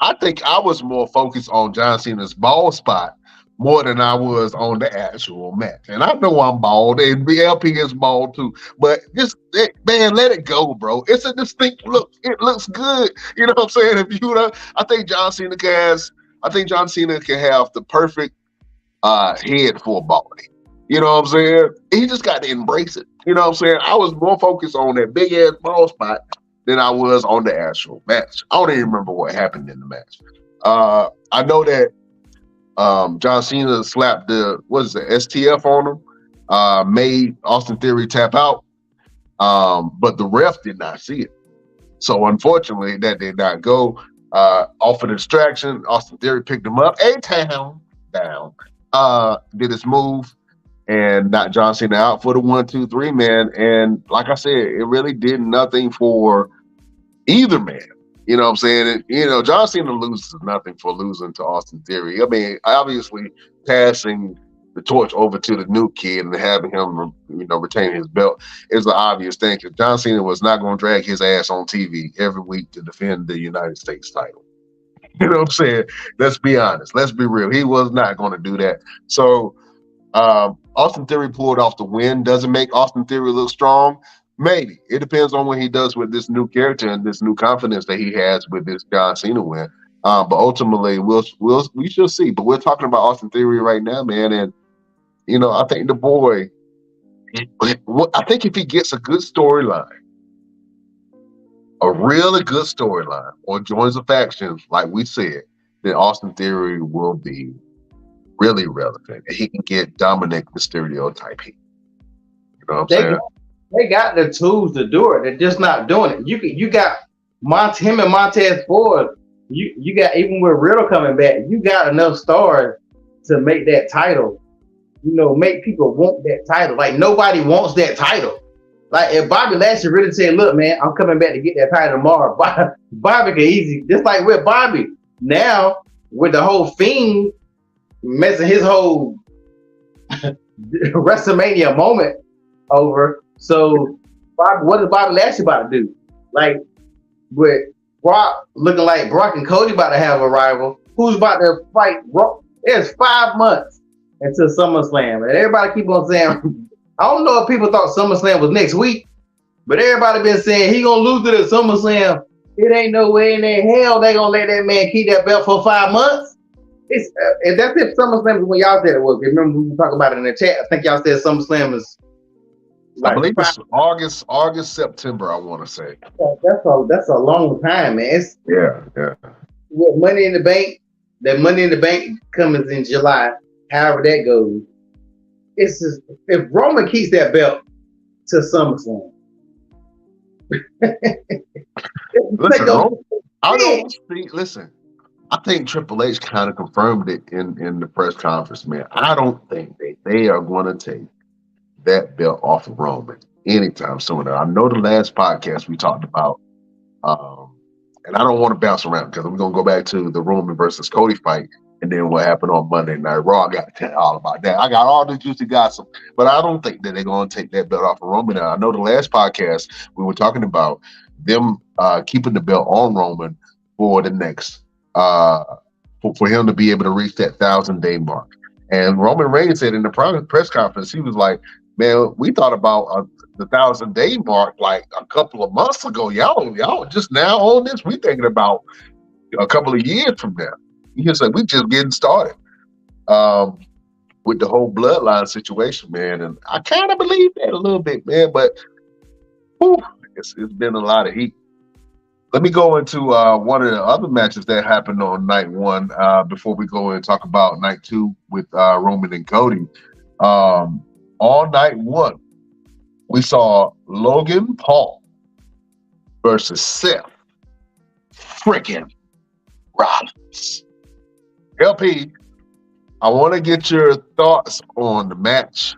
I think I was more focused on John Cena's bald spot more than I was on the actual match. And I know I'm bald, and BLP is bald too. But let it go, bro. It's a distinct look. It looks good. You know what I'm saying? I think John Cena can have the perfect head for balding. You know what I'm saying? He just got to embrace it. You know what I'm saying? I was more focused on that big ass ball spot than I was on the actual match. I don't even remember what happened in the match. I know that John Cena slapped the STF on him, made Austin Theory tap out, but the ref did not see it. So unfortunately, that did not go. Off of the distraction, Austin Theory picked him up, down, did his move, and knocked John Cena out for the 1-2-3 man. And like I said, it really did nothing for either man. You know what I'm saying? John Cena loses nothing for losing to Austin Theory. I mean, obviously passing the torch over to the new kid and having him, retain his belt is the obvious thing. Because John Cena was not going to drag his ass on TV every week to defend the United States title. You know what I'm saying? Let's be honest. Let's be real. He was not going to do that. So Austin Theory pulled off the win. Does it make Austin Theory look strong? Maybe. It depends on what he does with this new character and this new confidence that he has with this John Cena win. But ultimately, we shall see. But we're talking about Austin Theory right now, man. And I think the boy. I think if he gets a good storyline, a really good storyline, or joins a faction, like we said, then Austin Theory will be really relevant. And he can get Dominic Mysterio type heat. You know what I'm saying? They got the tools to do it. They're just not doing it. You got him and Montez Ford. You got, even with Riddle coming back, you got enough stars to make that title. Make people want that title. Like, nobody wants that title. Like, if Bobby Lashley really said, "Look, man, I'm coming back to get that title tomorrow," Bobby can easy. Just like with Bobby now, with the whole Fiend messing his whole WrestleMania moment over. So, what is Bobby Lashley about to do? Like, with Brock looking like Brock and Cody about to have a rival, who's about to fight? It's 5 months until SummerSlam, and everybody keep on saying, I don't know if people thought SummerSlam was next week, but everybody been saying he gonna lose it at SummerSlam. It ain't no way in hell they gonna let that man keep that belt for 5 months. And that's if SummerSlam is when y'all said it was. Remember we talked about it in the chat. I think y'all said SummerSlam is. I believe it's August, September. I want to say. That's a long time, man. Yeah. With Money in the Bank, that Money in the Bank comes in July. However that goes, it's just, if Roman keeps that belt to SummerSlam. Listen, I think Triple H kind of confirmed it in the press conference, man. I don't think they are going to take that belt off of Roman anytime soon. I know the last podcast we talked about, and I don't want to bounce around because we're going to go back to the Roman versus Cody fight and then what happened on Monday Night Raw. I got to tell you all about that. I got all the juicy gossip, but I don't think that they're going to take that belt off of Roman. Now, I know the last podcast we were talking about them keeping the belt on Roman for the next, for him to be able to reach that 1,000-day mark. And Roman Reigns said in the press conference, he was like, "Man, we thought about the 1,000-day mark like a couple of months ago. Y'all just now on this. We thinking about a couple of years from now." He just said, "We just getting started with the whole bloodline situation, man." And I kind of believe that a little bit, man. But it's been a lot of heat. Let me go into one of the other matches that happened on night one before we go and talk about night two with Roman and Cody. On night one, we saw Logan Paul versus Seth freaking Rollins. LP, I want to get your thoughts on the match.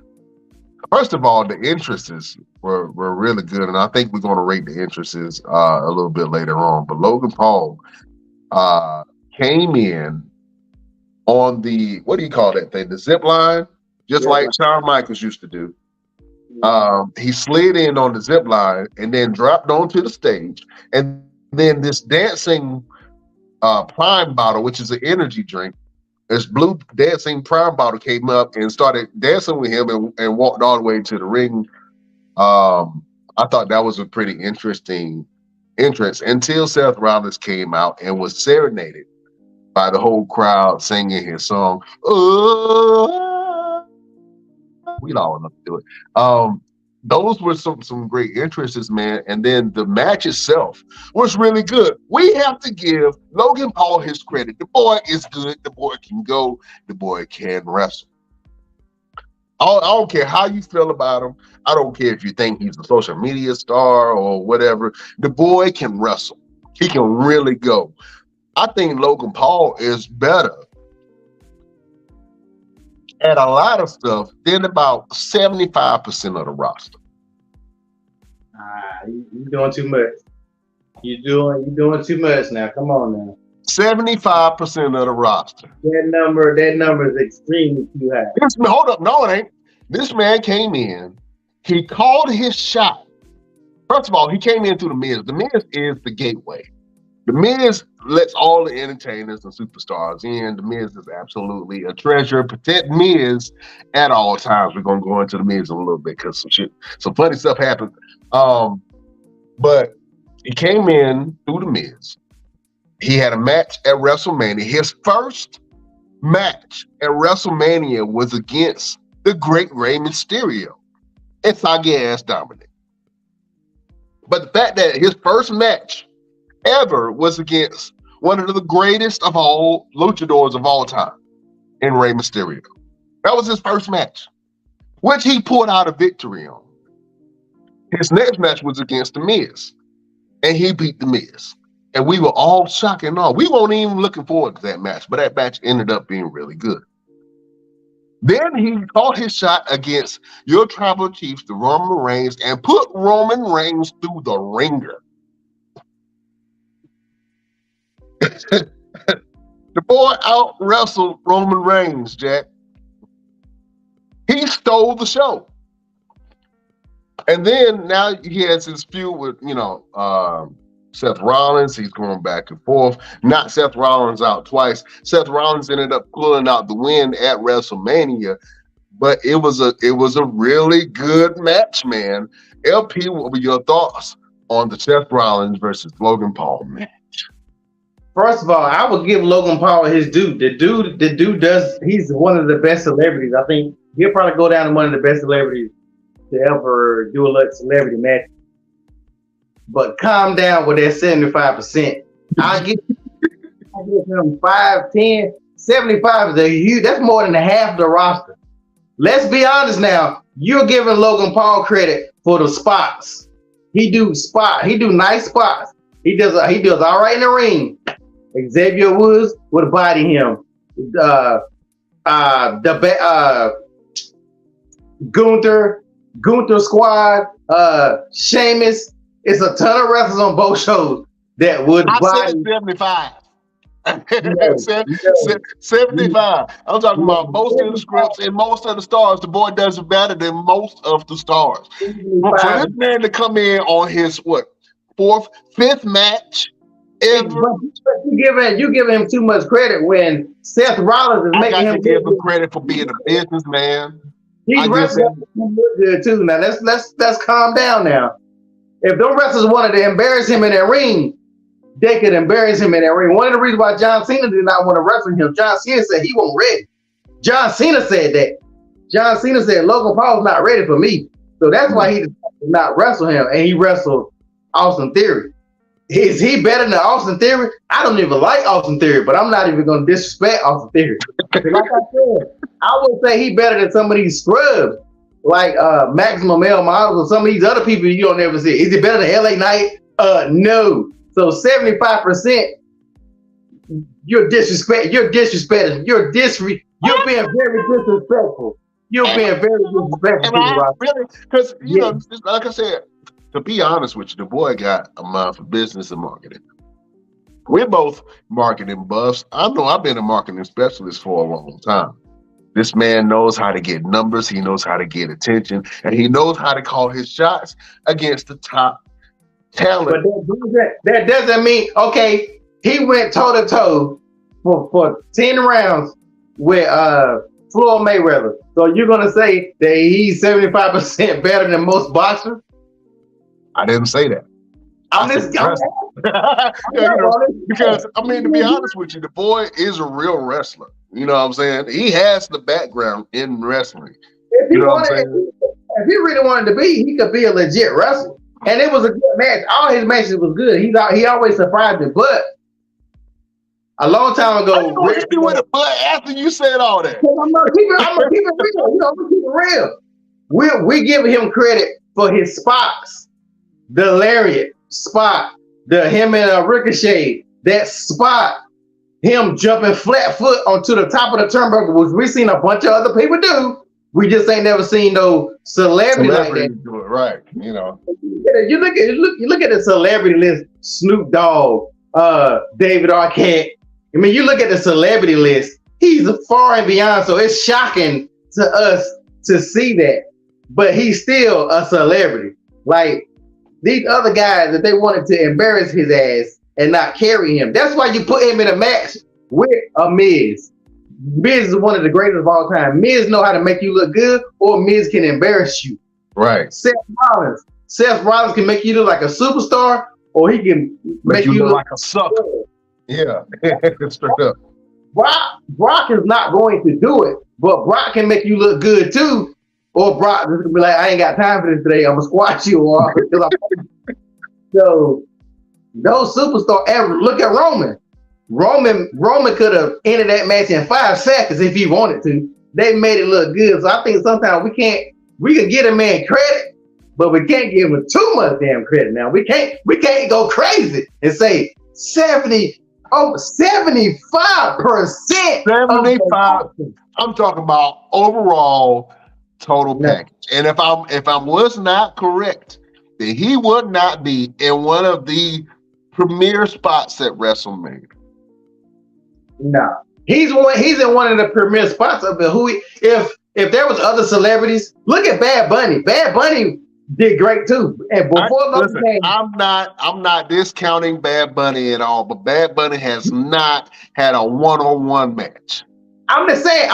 First of all, the entrances were really good, and I think we're going to rate the entrances a little bit later on. But Logan Paul came in on the, what do you call that thing? The zip line, just like Shawn Michaels used to do. He slid in on the zip line and then dropped onto the stage. And then this dancing Prime bottle, which is an energy drink, this blue dancing Prime bottle came up and started dancing with him and walked all the way to the ring. I thought that was a pretty interesting entrance until Seth Rollins came out and was serenaded by the whole crowd singing his song. Oh, We all enough to do it. Those were some great interests, man. And then the match itself was really good. We have to give Logan Paul his credit. The boy is good. The boy can go. The boy can wrestle. I don't care how you feel about him. I don't care if you think he's a social media star or whatever. The boy can wrestle. He can really go. I think Logan Paul is better at a lot of stuff than about 75% of the roster. You're doing too much. You're doing too much now. Come on now. 75% of the roster. That number is extremely too high. Hold up, no, it ain't. This man came in. He called his shot. First of all, he came in through the Miz. The Miz is the gateway. The Miz lets all the entertainers and superstars in. The Miz is absolutely a treasure. Protect Miz at all times. We're gonna go into the Miz in a little bit because some funny stuff happened. But he came in through the Miz. He had a match at WrestleMania. His first match at WrestleMania was against the great Rey Mysterio and Soggy Ass Dominic. But the fact that his first match ever was against one of the greatest of all luchadors of all time in Rey Mysterio. That was his first match, which he pulled out a victory on. His next match was against The Miz, and he beat The Miz. And we were all shocked and awe. We weren't even looking forward to that match, but that match ended up being really good. Then he caught his shot against your tribal chiefs, the Roman Reigns, and put Roman Reigns through the ringer. The boy out wrestled Roman Reigns, Jack. He stole the show. And then now he has his feud with, Seth Rollins. He's going back and forth. Knocked Seth Rollins out twice. Seth Rollins ended up pulling out the win at WrestleMania, but it was a really good match, man. LP, what were your thoughts on the Seth Rollins versus Logan Paul match? First of all, I would give Logan Paul his due. The dude he's one of the best celebrities. I think he'll probably go down to one of the best celebrities to ever do a celebrity match. But calm down with that 75%. I give him 5, 10, 75 is a huge, that's more than half the roster. Let's be honest now. You're giving Logan Paul credit for the spots. He do nice spots. He does all right in the ring. Xavier Woods would body him. Gunther Squad, Sheamus. It's a ton of wrestlers on both shows that would body. 75. 75. I'm talking about most of the scripts and most of the stars. The boy does it better than most of the stars. For this man to come in on his fifth match ever. You giving him too much credit when Seth Rollins is making him give him credit for being a businessman. He's wrestling good too. Now let's calm down now. If those wrestlers wanted to embarrass him in that ring, they could embarrass him in that ring. One of the reasons why John Cena did not want to wrestle him, John Cena said he wasn't ready. John Cena said that. John Cena said Logan Paul's not ready for me. So that's why he did not wrestle him, and he wrestled Austin Theory. Is he better than Austin Theory? I don't even like Austin Theory, but I'm not even going to disrespect Austin Theory. Like I said, I would say he better than some of these scrubs, like Maximum Male Models or some of these other people you don't ever see. Is he better than LA Knight? No. So 75%, you're disrespecting. You're being very disrespectful. You're being very disrespectful. Really, because like I said, to be honest with you, the boy got a mind for business and marketing. We're both marketing buffs. I know I've been a marketing specialist for a long time. This man knows how to get numbers. He knows how to get attention, and he knows how to call his shots against the top talent. But that doesn't mean, okay, he went toe to toe for 10 rounds with Floyd Mayweather. So you're gonna say that he's 75% better than most boxers? I didn't say that. Because to be honest with you, the boy is a real wrestler. You know what I'm saying? He has the background in wrestling. If he You know what I'm wanted, saying? if he really wanted to be, he could be a legit wrestler. And it was a good match. All his matches was good. He always surprised me. But a long time ago, I don't hit you with a butt after you said all that. I'm gonna keep it real. You know, I'm gonna keep it real. We give him credit for his spots, the lariat spot, the him and Ricochet, that spot, him jumping flat foot onto the top of the turnbuckle, which we seen a bunch of other people do. We just ain't never seen no celebrity like that. Do it right, you know. You look at the celebrity list: Snoop Dogg, David Arquette. I mean, you look at the celebrity list; he's far and beyond. So it's shocking to us to see that, but he's still a celebrity. Like these other guys that they wanted to embarrass his ass and not carry him. That's why you put him in a match with a Miz. Miz is one of the greatest of all time. Miz know how to make you look good, or Miz can embarrass you. Right. Seth Rollins can make you look like a superstar, or he can make you look like a sucker. Yeah, straight up. Brock is not going to do it, but Brock can make you look good too. Or Brock is gonna be like, I ain't got time for this today. I'm gonna squash you. So those superstars. And look at Roman. Roman could have ended that match in 5 seconds if he wanted to. They made it look good. So I think sometimes we can get a man credit, but we can't give him too much damn credit. Now we can't go crazy and say 75%. 75. I'm talking about overall total package. And if I was not correct, then he would not be in one of the premier spots at WrestleMania. No, he's in one of the premier spots of it. If there was other celebrities, look at Bad Bunny. Bad Bunny did great too. And I'm not discounting Bad Bunny at all, but Bad Bunny has not had a one-on-one match. I'm just saying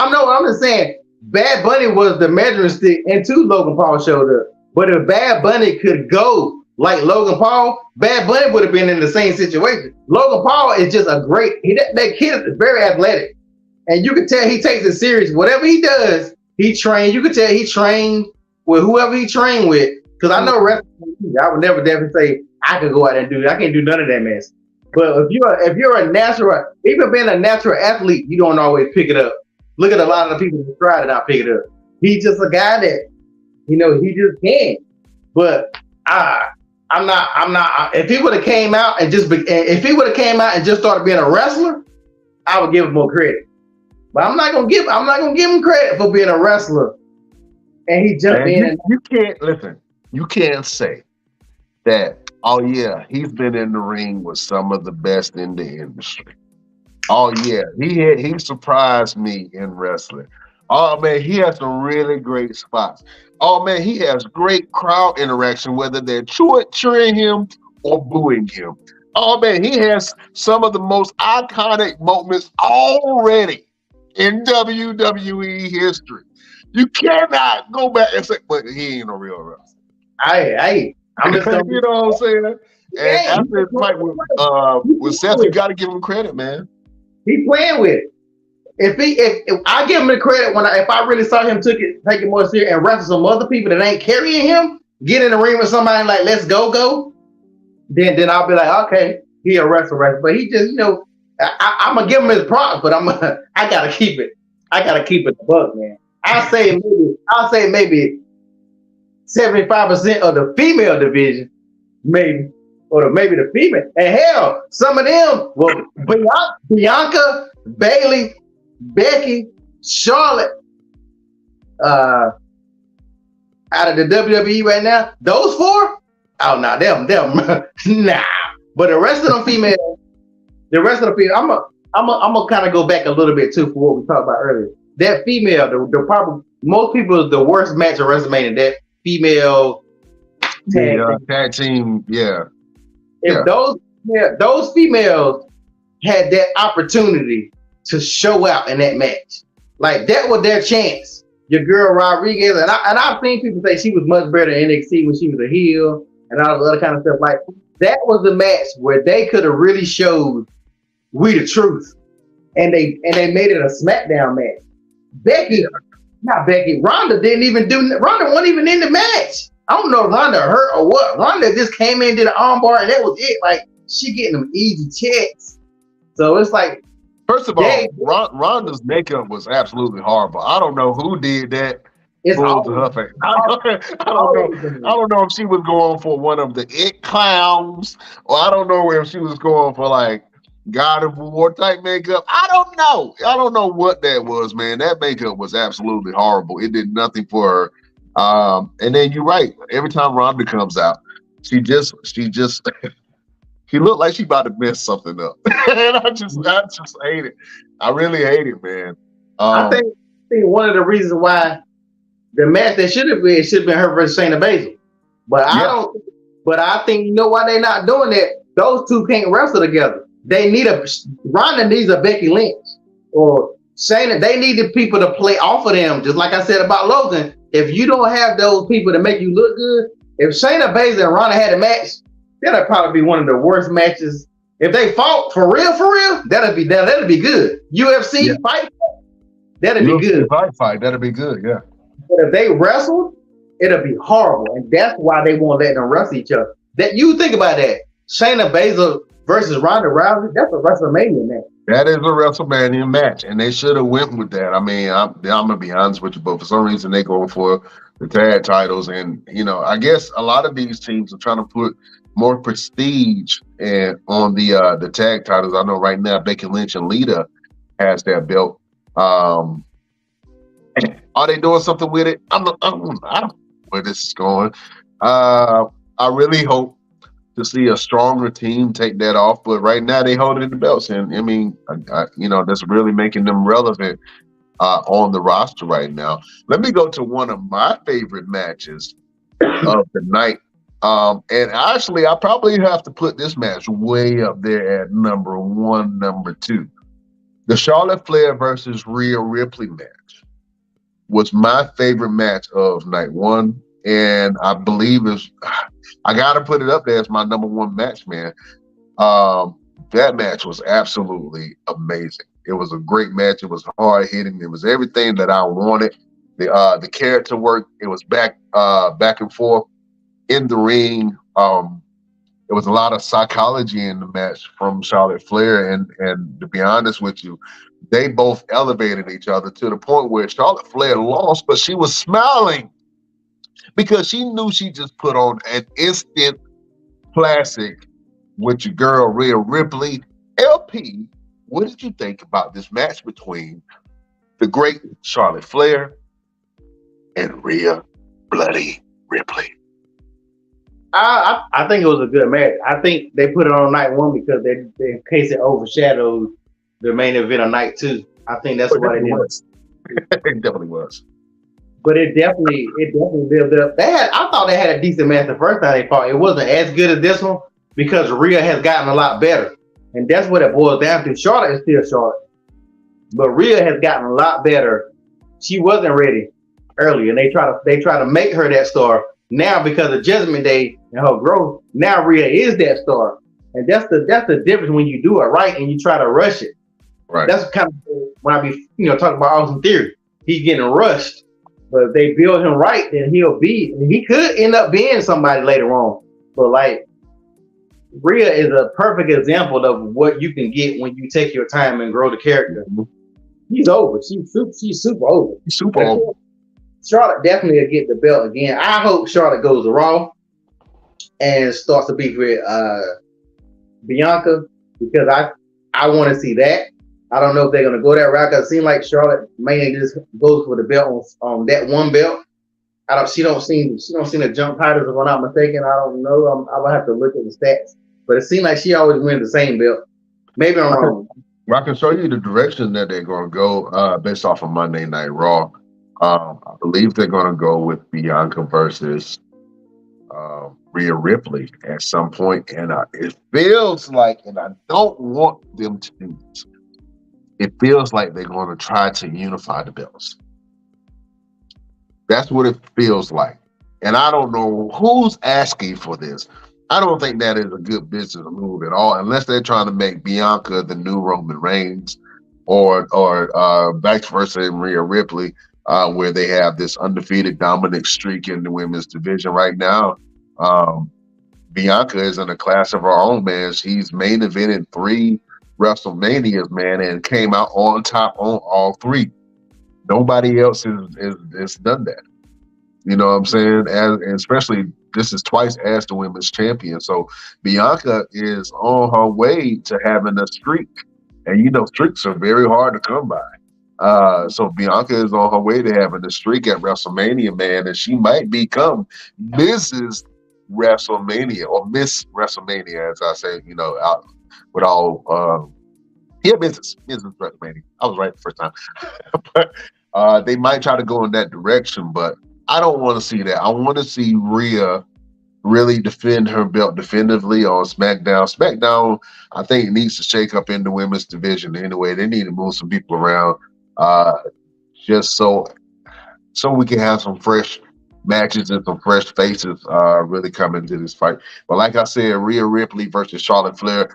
Bad Bunny was the measuring stick until Logan Paul showed up. But if Bad Bunny could go like Logan Paul, Bad Bunny would have been in the same situation. Logan Paul is just that kid is very athletic. And you can tell he takes it serious. Whatever he does, he trains. You can tell he trained with whoever he trained with. Because I know wrestling, I would never definitely say I could go out and do it. I can't do none of that mess. But if you're a natural, even being a natural athlete, you don't always pick it up. Look at a lot of the people who try to not pick it up. He's just a guy that, he just can. But I'm not. If he would have came out and just started being a wrestler, I would give him more credit. But I'm not gonna give him credit for being a wrestler. And he jumped in. And you can't listen. You can't say that. Oh yeah, he's been in the ring with some of the best in the industry. Oh yeah, he surprised me in wrestling. Oh man, he has some really great spots. Oh man, he has great crowd interaction, whether they're cheering him or booing him. Oh man, he has some of the most iconic moments already in WWE history. You cannot go back and say, but he ain't a real wrestler. I'm just gonna, you know what I'm saying? And after his fight with Seth, you got to give him credit, man. He playing with it. If I give him the credit if I really saw him take it more serious and wrestle some other people that ain't carrying him, get in the ring with somebody like let's go, then I'll be like, okay, he a wrestler. But he just, I'm gonna give him his props, but I gotta keep it. I gotta keep it the buck, man. I'll say maybe 75% of the female division, maybe the female. And hell, some of them, well, Bianca, Bailey, Becky, Charlotte, out of the WWE right now, those 4, oh no, them, nah. But the rest of them females, I'm gonna kind of go back a little bit too for what we talked about earlier. That female, the probably most people, the worst match of WrestleMania, that female tag team, yeah. If those females had that opportunity to show out in that match, like that was their chance. Your girl Rodriguez, and I've seen people say she was much better in NXT when she was a heel and all the other kind of stuff. Like that was the match where they could have really showed we the truth, and they made it a SmackDown match. Becky not Becky. Ronda didn't even do. Ronda wasn't even in the match. I don't know if Ronda hurt or what. Ronda just came in, did an armbar, and that was it. Like she getting them easy checks. So it's like, first of all, Ronda's makeup was absolutely horrible. I don't know who did that. it's Bull all, to her face. I don't know if she was going for one of the it clowns, or I don't know if she was going for like God of War type makeup. I don't know. I don't know what that was, man. That makeup was absolutely horrible. It did nothing for her. And then you're right. Every time Ronda comes out, she just she looked like she about to mess something up. And I just hate it. I really hate it, man. I think one of the reasons why the match that should have been her versus Shayna Baszler. But I think you know why they're not doing that. Those two can't wrestle together. They need Ronda needs a Becky Lynch or Shayna. They need the people to play off of them. Just like I said about Logan, if you don't have those people to make you look good, if Shayna Baszler and Ronda had a match, that'd probably be one of the worst matches. If they fought for real, that'd be good. UFC fight, that'd be good. Fight, that'd be good, yeah. But if they wrestled, it'll be horrible, and that's why they won't let them wrestle each other. That you think about that, Shayna Baszler versus Ronda Rousey, that's a WrestleMania match. That is a WrestleMania match, and they should have went with that. I mean, I'm gonna be honest with you, but for some reason they go for the tag titles, and I guess a lot of these teams are trying to put more prestige on the tag titles. I know right now Becky Lynch and Lita has that belt. Are they doing something with it? I don't know where this is going. I really hope to see a stronger team take that off, but right now they hold it in the belts, and I mean, that's really making them relevant on the roster right now. Let me go to one of my favorite matches of the night, and actually, I probably have to put this match way up there at number 1, number 2. The Charlotte Flair versus Rhea Ripley match was my favorite match of night 1, and I believe I gotta put it up there as my number 1 match, man. That match was absolutely amazing. It was a great match. It was hard hitting. It was everything that I wanted. The character work. It was back and forth in the ring. There was a lot of psychology in the match from Charlotte Flair, and to be honest with you, they both elevated each other to the point where Charlotte Flair lost, but she was smiling because she knew she just put on an instant classic with your girl Rhea Ripley. LP, what did you think about this match between the great Charlotte Flair and Rhea Bloody Ripley? I think it was a good match. I think they put it on night 1 because they in case it overshadowed the main event of night 2. I think that's why they did it. It definitely was. But it definitely lived up. I thought they had a decent match the first time they fought. It wasn't as good as this one because Rhea has gotten a lot better. And that's what it boils down to. Charlotte is still Charlotte. But Rhea has gotten a lot better. She wasn't ready earlier, and they try to make her that star. Now because of Judgment Day and her growth, now Rhea is that star. And that's the difference when you do it right and you try to rush it. Right. That's kind of when I be talking about Austin Theory. He's getting rushed. But if they build him right, then he could end up being somebody later on. But like Rhea is a perfect example of what you can get when you take your time and grow the character. He's over. She's super over. Super over. Charlotte definitely will get the belt again. I hope Charlotte goes to Raw and starts to beef with Bianca because I want to see that. I don't know if they're gonna go that route because it seems like Charlotte mainly just goes for the belt on that one belt. She don't seem to jump titles if I'm not mistaken. I don't know. I'll have to look at the stats, but it seems like she always wins the same belt. Maybe I'm wrong. I can show you the direction that they're gonna go based off of Monday Night Raw. I believe they're going to go with Bianca versus Rhea Ripley at some point, and it feels like, and I don't want them to do this, it feels like they're going to try to unify the belts. That's what it feels like, and I don't know who's asking for this. I don't think that is a good business move at all, unless they're trying to make Bianca the new Roman Reigns, or vice versa in Rhea Ripley. where they have this undefeated dominant streak in the women's division right now. Bianca is in a class of her own, man. She's main evented 3 WrestleManias, man, and came out on top on all 3. Nobody else is done that. You know what I'm saying? And especially this is twice as the women's champion. So Bianca is on her way to having a streak. And you know, streaks are very hard to come by. So Bianca is on her way to having a streak at WrestleMania, man, and she might become Mrs. WrestleMania or Miss WrestleMania, as I say, you know, out with all Mrs. WrestleMania. I was right the first time. But they might try to go in that direction, but I don't want to see that. I want to see Rhea really defend her belt definitively on SmackDown. SmackDown, I think, needs to shake up in the women's division anyway. They need to move some people around just so we can have some fresh matches and some fresh faces really come into this fight. But like I said, Rhea Ripley versus Charlotte Flair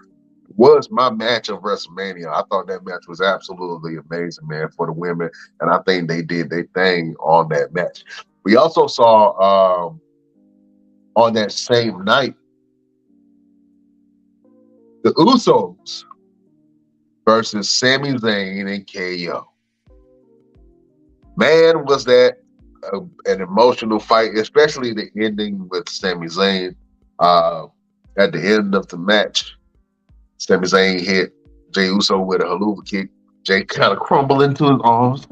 was my match of WrestleMania. I thought that match was absolutely amazing, man, for the women, and I think they did their thing on that match. We also saw on that same night the Usos versus Sami Zayn and KO. Man, was that an emotional fight, especially the ending with Sami Zayn. At the end of the match, Sami Zayn hit Jey Uso with a haluva kick. Jey kind of crumbled into his arms.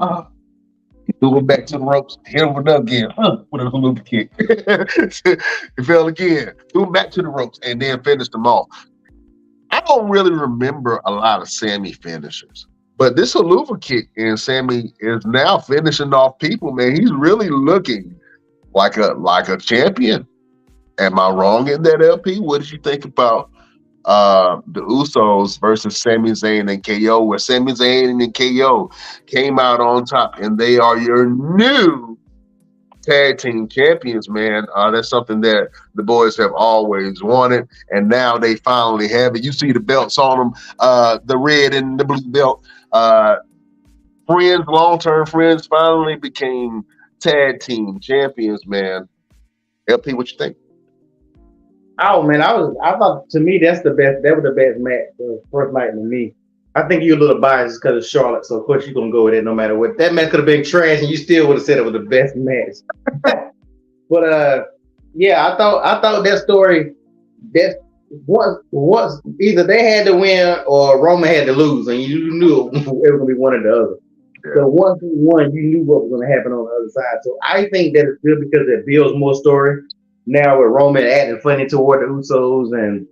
He threw him back to the ropes, hit him with again, with a haluva kick. He fell again, threw him back to the ropes, and then finished him off. I don't really remember a lot of Sami finishers, but this haluva kick and Sami is now finishing off people, man. He's really looking like a champion. Am I wrong in that, LP? What did you think about the Usos versus Sami Zayn and KO, where Sami Zayn and KO came out on top, and they are your new tag team champions, man. That's something that the boys have always wanted, and now they finally have it. You see the belts on them, the red and the blue belt. Friends, long-term friends, finally became tag team champions, man. LP, what you think? Oh man, I thought, to me, that's the best. That was the best match, the first night to me. I think you're a little biased because of Charlotte, so of course you're gonna go with it no matter what. That match could have been trash, and you still would have said it was the best match. But yeah, I thought that story, that once either they had to win or Roman had to lose, and you knew it was gonna be one or the other. Yeah. So once he won, you knew what was gonna happen on the other side. So I think that it's good because it builds more story. Now with Roman acting funny toward the Usos, and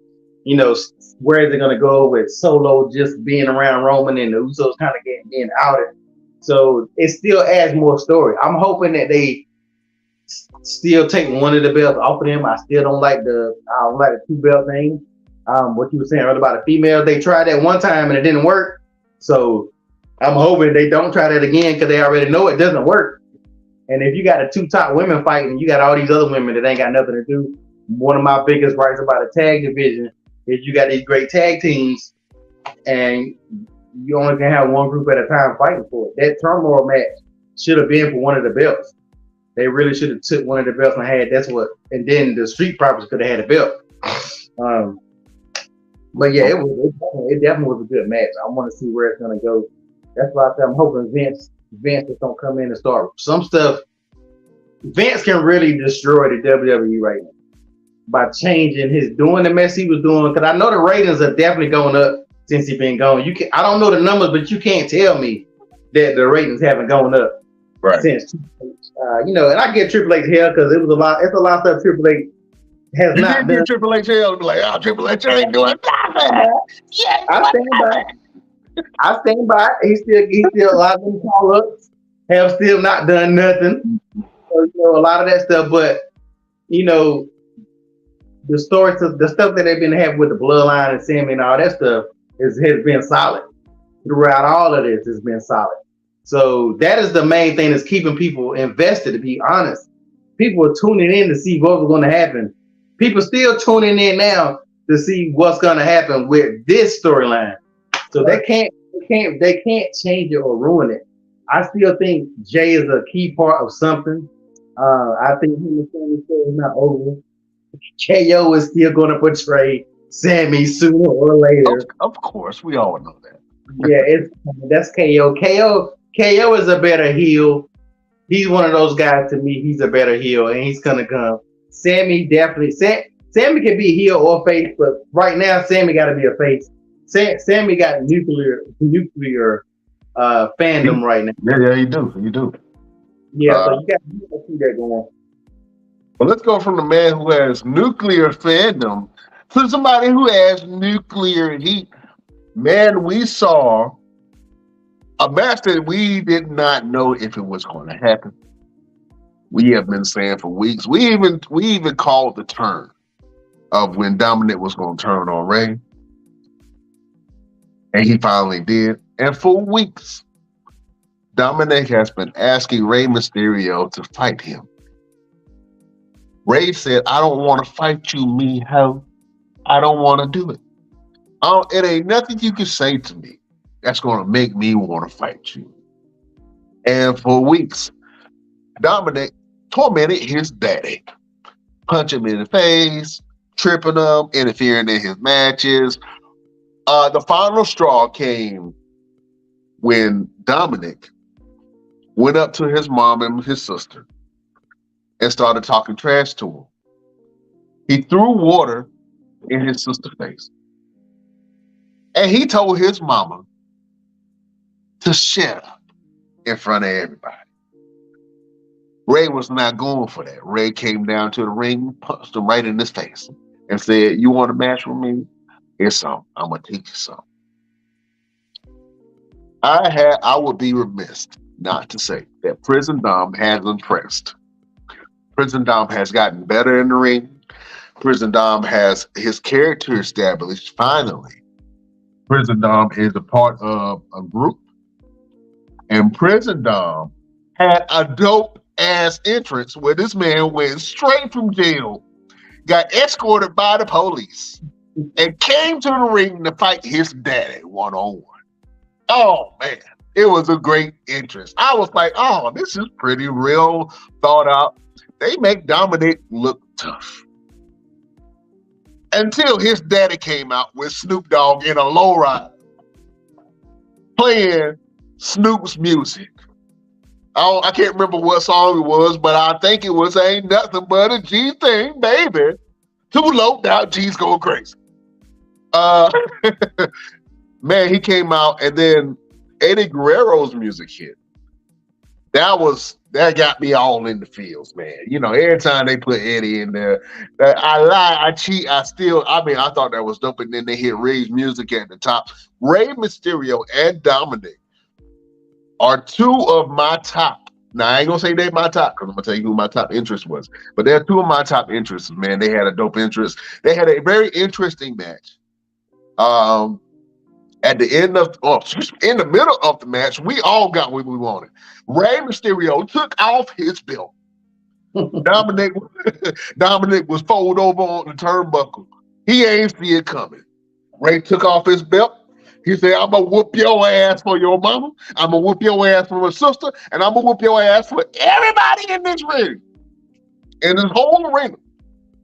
you know, where is it going to go with Solo just being around Roman and the Usos kind of getting outed? So it still adds more story. I'm hoping that they still take one of the belts off of them. I don't like the 2-belt thing. What you were saying earlier about the females, they tried that one time and it didn't work. So I'm hoping they don't try that again because they already know it doesn't work. And if you got the 2 top women fighting, you got all these other women that ain't got nothing to do. One of my biggest gripes about a tag division is you got these great tag teams, and you only can have one group at a time fighting for it. That turmoil match should have been for one of the belts. They really should have took one of the belts and had and then the Street Profits could have had a belt. But yeah, it definitely was a good match. I want to see where it's gonna go. That's why I'm hoping Vince is gonna come in and start some stuff. Vince can really destroy the WWE right now by doing the mess he was doing. Because I know the ratings are definitely going up since he's been gone. I don't know the numbers, but you can't tell me that the ratings haven't gone up since. And I get Triple H hell because it was a lot. It's a lot of stuff Triple H has not done. Triple H hell and be like, Triple H ain't doing nothing. Yeah, I stand by. He still a lot of them call-ups have still not done nothing. So, a lot of that stuff, but the stories, the stuff that they've been having with the Bloodline and Sami and all that stuff has been solid throughout all of this. Has been solid. So that is the main thing that's keeping people invested. To be honest, people are tuning in to see what was going to happen. People still tuning in now to see what's going to happen with this storyline. So they can't change it or ruin it. I still think Jay is a key part of something. I think him and Sammy story is not over. KO is still going to portray Sammy sooner or later. Of course, we all know that. Yeah, that's KO. KO is a better heel. He's one of those guys to me. He's a better heel, and he's gonna come. Sammy definitely. Sammy can be heel or face, but right now Sammy got to be a face. Sammy got nuclear fandom right now. Yeah, you do. Yeah, so you got to see that going. Well, let's go from the man who has nuclear fandom to somebody who has nuclear heat. Man, we saw a match that we did not know if it was going to happen. We have been saying for weeks. We even called the turn of when Dominic was going to turn on Rey. And he finally did. And for weeks, Dominic has been asking Rey Mysterio to fight him. Rey said, I don't want to fight you, me-ho. I don't want to do it. It ain't nothing you can say to me that's going to make me want to fight you. And for weeks, Dominic tormented his daddy. Punch him in the face, tripping him, interfering in his matches. The final straw came when Dominic went up to his mom and his sister and started talking trash to him. He threw water in his sister's face. And he told his mama to shut up in front of everybody. Rey was not going for that. Rey came down to the ring, punched him right in his face, and said, you want to match with me? Here's something. I'm going to teach you something. I would be remiss not to say that Prison Dom has impressed. Prison Dom has gotten better in the ring. Prison Dom has his character established finally. Prison Dom is a part of a group. And Prison Dom had a dope ass entrance where this man went straight from jail, got escorted by the police, and came to the ring to fight his daddy one-on-one. Oh man, it was a great entrance. I was like, oh, this is pretty real thought out. They make Dominic look tough. Until his daddy came out with Snoop Dogg in a lowrider playing Snoop's music. I can't remember what song it was, but I think it was Ain't Nothing But a G Thing, baby. Too low, now G's going crazy. Man, he came out, and then Eddie Guerrero's music hit. That got me all in the fields, man. You know, every time they put Eddie in there, I lie, I cheat, I thought that was dope, and then they hit Rey's music at the top. Rey Mysterio and Dominic are two of my top. Now, I ain't gonna say they're my top, because I'm gonna tell you who my top interest was. But they're two of my top interests, man. They had a dope interest. They had a very interesting match. At the end of, in the middle of the match, we all got what we wanted. Rey Mysterio took off his belt. Dominic was folded over on the turnbuckle. He ain't see it coming. Rey took off his belt. He said, I'm going to whoop your ass for your mama. I'm going to whoop your ass for my sister. And I'm going to whoop your ass for everybody in this ring. In this whole arena.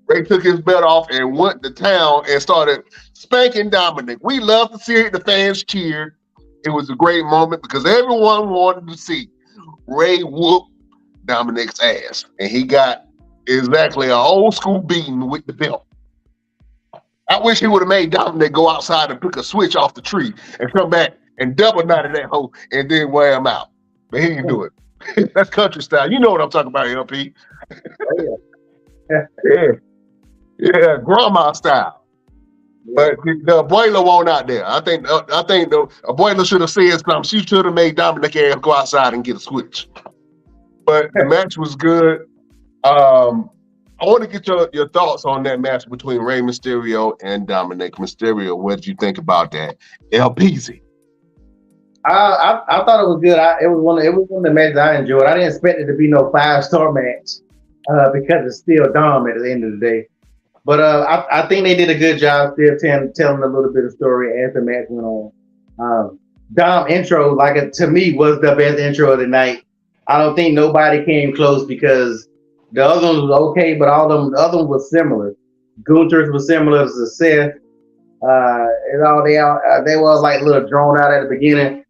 Rey took his belt off and went to town and started spanking Dominic. We love to see it. The fans cheered. It was a great moment because everyone wanted to see Rey whoop Dominic's ass. And he got exactly an old school beating with the belt. I wish he would have made Dominic go outside and pick a switch off the tree and come back and double knotted that hoe and then wear him out. But he didn't do it. That's country style. You know what I'm talking about, LP. Yeah, grandma style. But the boiler won't out there. I think the boiler should have said something. She should have made Dominic ass go outside and get a switch. But the match was good. I want to get your thoughts on that match between Rey Mysterio and Dominic Mysterio. What did you think about that? LPZ. I thought it was good. It was one of the matches I enjoyed. I didn't expect it to be no 5-star match because it's still Dom at the end of the day. But I think they did a good job still telling a little bit of story as the match went on. Dom intro, to me, was the best intro of the night. I don't think nobody came close because the other ones was okay, but all them the other ones was similar. Gunther's was similar to Seth. And all they was like a little drawn out at the beginning.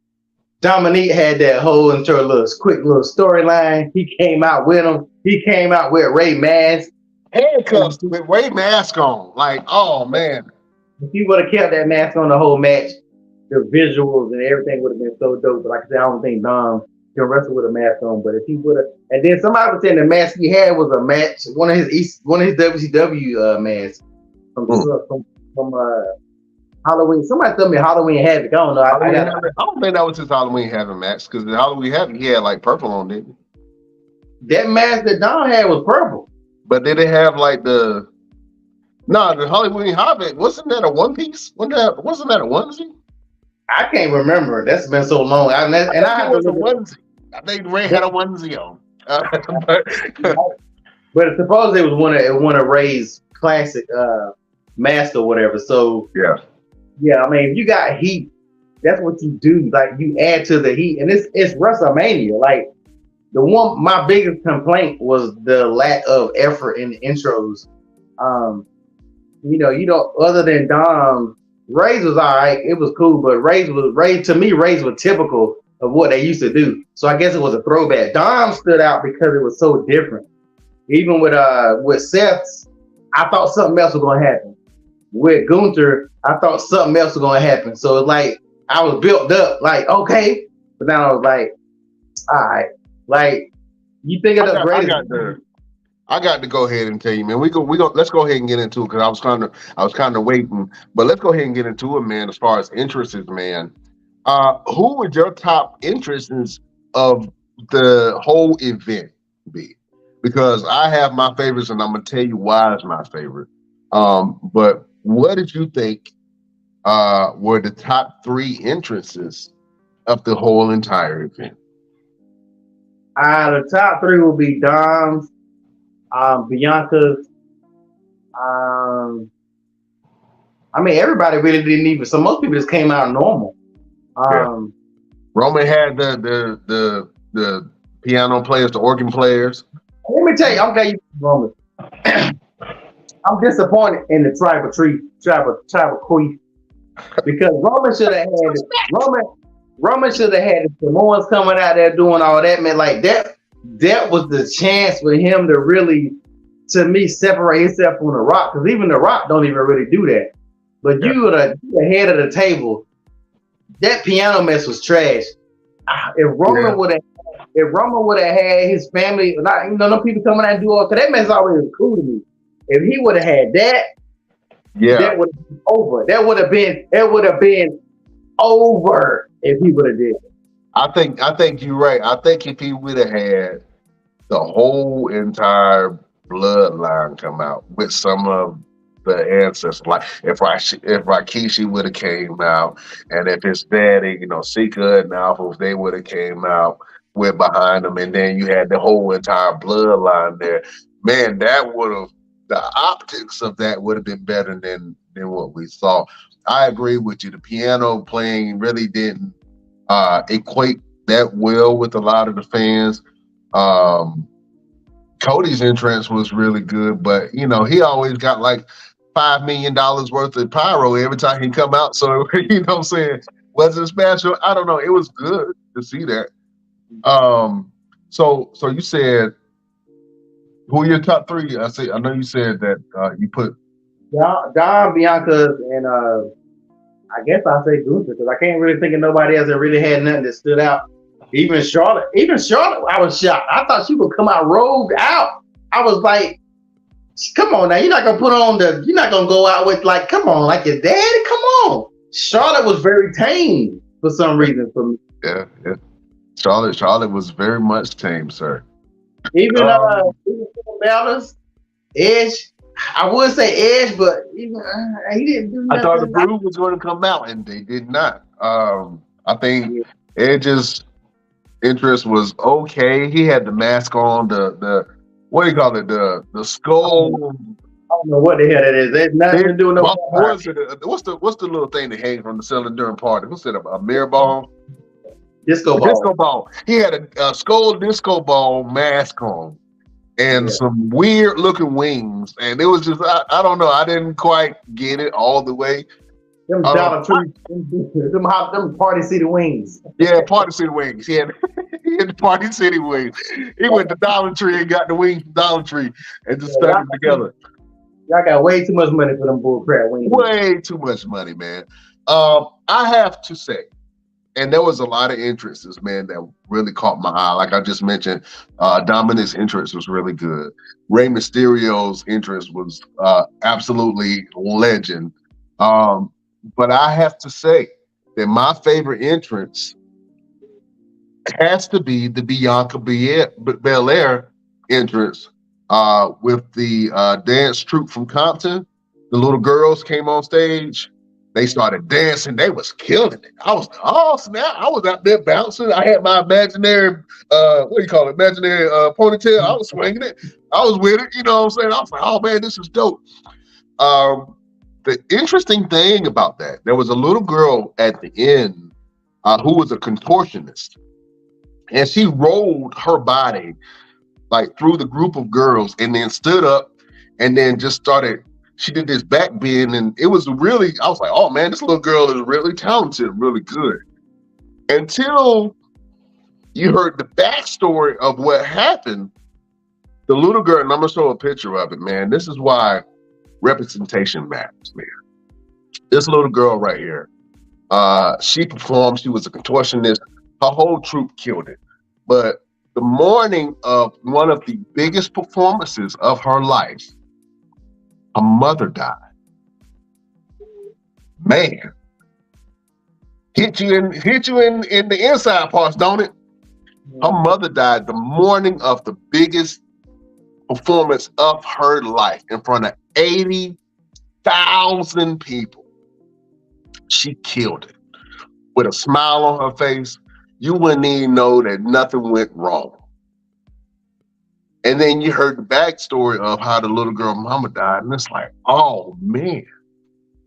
Dominique had that whole into a quick little storyline. He came out with him. He came out with Ray Mask. Handcuffs with Ray Mask on. Like, oh man. If he would have kept that mask on the whole match, the visuals and everything would have been so dope. But like I said, I don't think Dom can wrestle with a mask on. But if he would have, and then somebody was saying the mask he had was a match, one of his WCW masks from Halloween. Somebody told me Halloween Havoc. I don't know. I don't think that was his Halloween Havoc match because the Halloween Havoc he had like purple on, didn't he? That mask that Don had was purple. But did it have like the Halloween Havoc? Wasn't that a one piece? Wasn't that a onesie? I can't remember. That's been so long. I was a onesie. I think Ray had a onesie on. But suppose it was one of Ray's classic mask or whatever. So yeah. I mean, if you got heat, that's what you do. Like you add to the heat, and it's WrestleMania. Like my biggest complaint was the lack of effort in the intros. Other than Dom, Ray's was all right. It was cool, but Ray's was typical of what they used to do. So I guess it was a throwback. Dom stood out because it was so different. Even with Seth's, I thought something else was going to happen. With Gunther, I thought something else was going to happen. So it's like I was built up, like okay, but now I was like, all right, like you think of the greatest. I got to go ahead and tell you, man. We go. Let's go ahead and get into it because I was kind of waiting, but let's go ahead and get into it, man. As far as interests, man, who would your top interests of the whole event be? Because I have my favorites, and I'm gonna tell you why it's my favorite. But what did you think were the top 3 interests of the whole entire event? The top 3 will be Dom's. Bianca's. I mean, everybody really didn't even. So most people just came out normal. Roman had the piano players, the organ players. Let me tell you, I'm telling you, Roman. I'm disappointed in the tribal queen because Roman should have had it. Roman should have had the Samoans coming out there doing all that, man. Like that. That was the chance for him to really, to me, separate himself from The Rock. Because even The Rock don't even really do that. But you were the head of the table. That piano mess was trash. If Roman would have had his family, no people coming out and do all, because that mess always was cool to me. If he would have had that, that would have been over. It would have been over if he would have did it. I think you're right. I think if he would have had the whole entire bloodline come out with some of the ancestors, like if Rikishi would have came out, and if his daddy, Sika and Alpha, if they would have came out with behind him, and then you had the whole entire bloodline there, man, the optics of that would have been better than what we saw. I agree with you. The piano playing really didn't equate that well with a lot of the fans. Cody's entrance was really good, but he always got like $5 million worth of pyro every time he come out. So what I'm saying, was it special? I don't know. It was good to see that. So you said who are your top 3? I know you said that you put Dom, Bianca, and I guess I'll say Gunther because I can't really think of nobody else that really had nothing that stood out. Even Charlotte, I was shocked. I thought she would come out rogue out. I was like, come on now, you're not gonna go out with like, come on, like your daddy, come on. Charlotte was very tame for some reason for me. Yeah. Charlotte was very much tame, sir. Even Ballas, Edge. I would say Edge, but he didn't do nothing. I thought the Brood was going to come out, and they did not. I think Edge's interest was okay. He had the mask on, the what do you call it? The skull. don't know what the hell that is. There's nothing to do with no What vampire. is it? What's the little thing that hangs from the ceiling during party? What's it? A mirror ball? Disco A ball. disco ball. He had a skull disco ball mask on and Yeah. some weird looking wings, and it was just I don't know. I didn't quite get it all the way. Them Dollar Tree, them Party City wings. Yeah, Party City wings. He had the Party City wings. He went to Dollar Tree and got the wings from Dollar Tree and just stuck them together. Y'all got way too much money for them bull crap wings. Way too much money, man. I have to say, and there was a lot of entrances, man, that really caught my eye. Like I just mentioned, Dominic's entrance was really good. Rey Mysterio's entrance was absolutely legend. But I have to say that my favorite entrance has to be the Bianca Belair entrance with the dance troupe from Compton. The little girls came on stage. They started dancing. They was killing it. I was like, oh snap! I was out there bouncing. I had my imaginary, imaginary ponytail. I was swinging it. I was with it. You know what I'm saying? I was like, oh man, this is dope. The interesting thing about that, there was a little girl at the end who was a contortionist, and she rolled her body like through the group of girls, and then stood up, and then just started. She did this back bend, and it was really, I was like, oh man, this little girl is really talented, really good. Until you heard the backstory of what happened, the little girl, and I'm gonna show a picture of it, man. This is why representation matters, man. This little girl right here, she performed, she was a contortionist, her whole troupe killed it. But the morning of one of the biggest performances of her life, her mother died. Man, hit you in the inside parts, don't it? Her mother died the morning of the biggest performance of her life in front of 80,000 people. She killed it with a smile on her face. You wouldn't even know that nothing went wrong. And then you heard the backstory of how the little girl mama died, and it's like, oh man,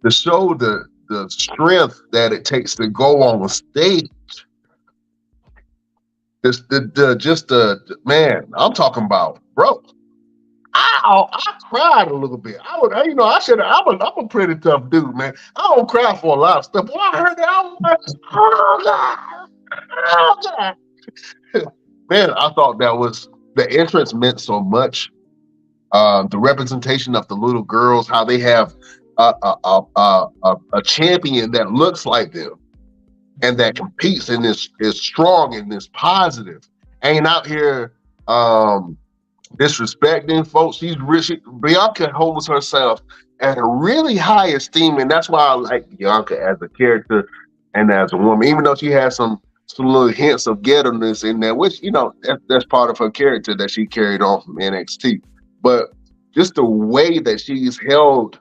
to show the strength that it takes to go on stage. Man, I'm talking about, bro. I cried a little bit. I'm a pretty tough dude, man. I don't cry for a lot of stuff. When I heard that, I was like, oh God. Man, I thought the entrance meant so much. The representation of the little girls, how they have a champion that looks like them and that competes and is strong and is positive. Ain't out here disrespecting folks. Bianca holds herself at a really high esteem, and that's why I like Bianca as a character and as a woman, even though she has some little hints of ghetto-ness in there, which, that's part of her character that she carried on from NXT. But just the way that she's held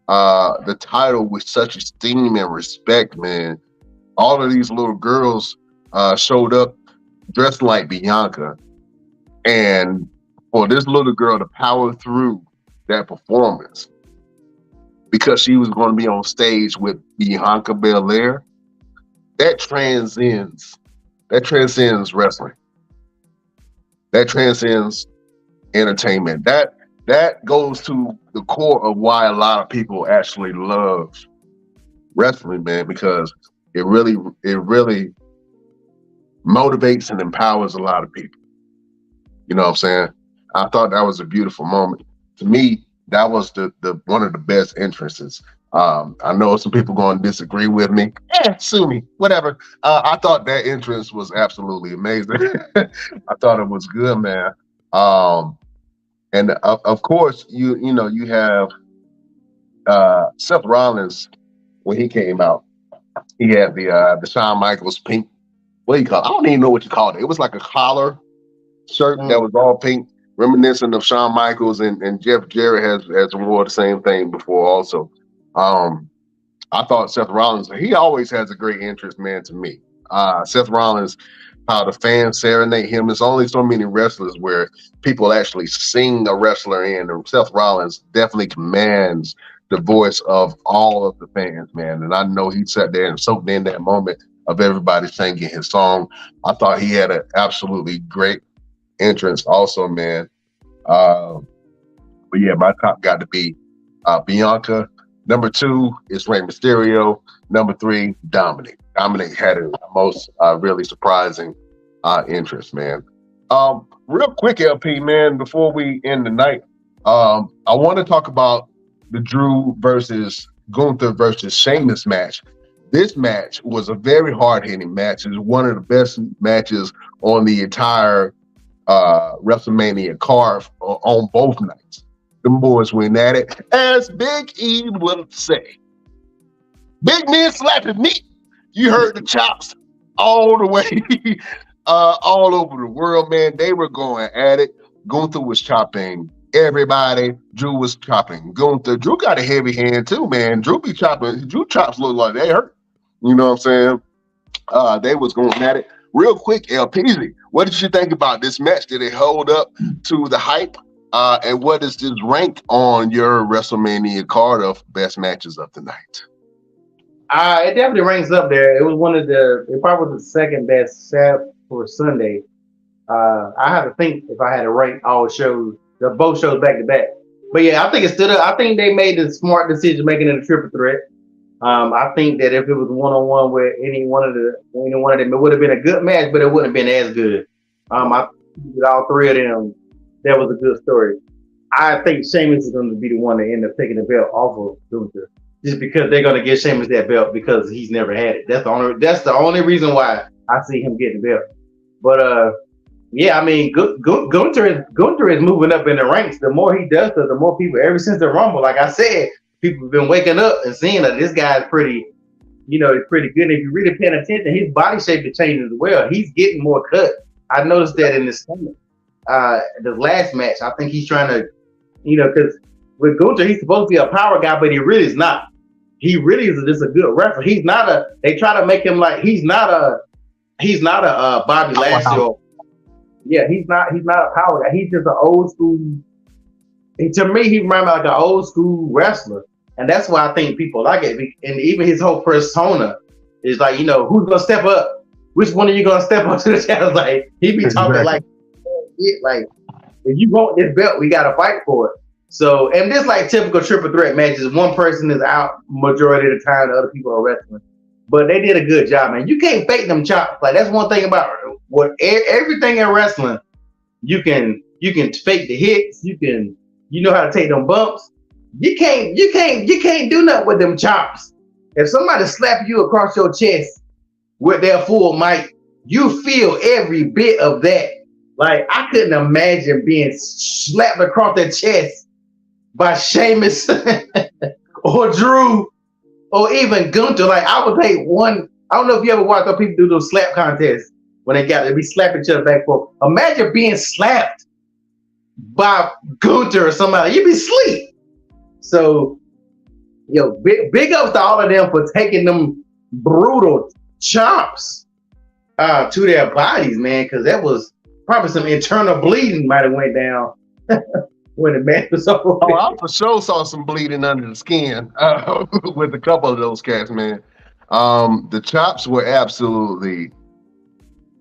the title with such esteem and respect, man. All of these little girls showed up dressed like Bianca, and for this little girl to power through that performance because she was going to be on stage with Bianca Belair, that transcends wrestling. That transcends entertainment. That goes to the core of why a lot of people actually love wrestling, man, because it really motivates and empowers a lot of people. You know what I'm saying? I thought that was a beautiful moment. To me, that was the one of the best entrances. I know some people going to disagree with me. Sue me, whatever. I thought that entrance was absolutely amazing. I thought it was good, man. And of course, you have Seth Rollins when he came out. He had the Shawn Michaels pink. What do you call it? I don't even know what you called it. It was like a collar shirt that was all pink, reminiscent of Shawn Michaels, and Jeff Jarrett has wore the same thing before also. I thought Seth Rollins, he always has a great entrance, man, to me. Seth Rollins, how the fans serenade him. There's only so many wrestlers where people actually sing a wrestler in. And Seth Rollins definitely commands the voice of all of the fans, man. And I know he sat there and soaked in that moment of everybody singing his song. I thought he had an absolutely great entrance also, man. But yeah, my top got to be Bianca. Number 2 is Rey Mysterio. Number 3, Dominic. Dominic had a most really surprising entrance, man. Real quick, LP, man, before we end the night, I want to talk about the Drew versus Gunther versus Sheamus match. This match was a very hard-hitting match. It was one of the best matches on the entire WrestleMania card on both nights. The boys went at it, as Big E would say. Big men slapping meat. You heard the chops all the way, all over the world, man. They were going at it. Gunther was chopping everybody. Drew was chopping Gunther. Drew got a heavy hand too, man. Drew chops look like they hurt. You know what I'm saying? They was going at it. Real quick, LPZ, what did you think about this match? Did it hold up to the hype? And what is this rank on your WrestleMania card of best matches of the night? It definitely ranks up there. It probably was the second best Saturday for Sunday. I have to think if I had to rank all shows, both shows back to back. But yeah, I think it stood up. I think they made the smart decision making it a triple threat. I think that if it was one-on-one with any one of them, it would have been a good match, but it wouldn't have been as good. I think with all three of them, that was a good story. I think Sheamus is going to be the one to end up taking the belt off of Gunther, just because they're going to give Sheamus that belt because he's never had it. That's the only reason why I see him getting the belt. But yeah, I mean, Gunther is moving up in the ranks. The more he does, the more people. Ever since the Rumble, like I said, people have been waking up and seeing that this guy is pretty. He's pretty good. If you really paying attention, his body shape is changing as well. He's getting more cut. I noticed that in this the last match. I think he's trying to, because with Gunther, he's supposed to be a power guy, but he really is not. He really is just a good wrestler. He's not they try to make him like he's not a Bobby Lashley. Wow. Yeah, he's not a power guy. He's just an old school. And to me, he reminds me like an old school wrestler. And that's why I think people like it. And even his whole persona is like, who's gonna step up? Which one are you gonna step up to the challenge? Like he be talking like if you want this belt, we gotta fight for it. So, and this like typical triple threat matches, one person is out majority of the time, the other people are wrestling. But they did a good job, man. You can't fake them chops. Like that's one thing about everything in wrestling. You can fake the hits. You know how to take them bumps. You can't do nothing with them chops. If somebody slap you across your chest with their full mic, you feel every bit of that. Like I couldn't imagine being slapped across the chest by Sheamus or Drew or even Gunther. Like I would take one. I don't know if you ever watched those people do those slap contests when they be slapping each other back and forth. Imagine being slapped by Gunther or somebody. You'd be asleep. So, big ups to all of them for taking them brutal chops to their bodies, man, because that was probably some internal bleeding might have went down when the match was over. Oh, I for sure saw some bleeding under the skin with a couple of those cats, man. The chops were absolutely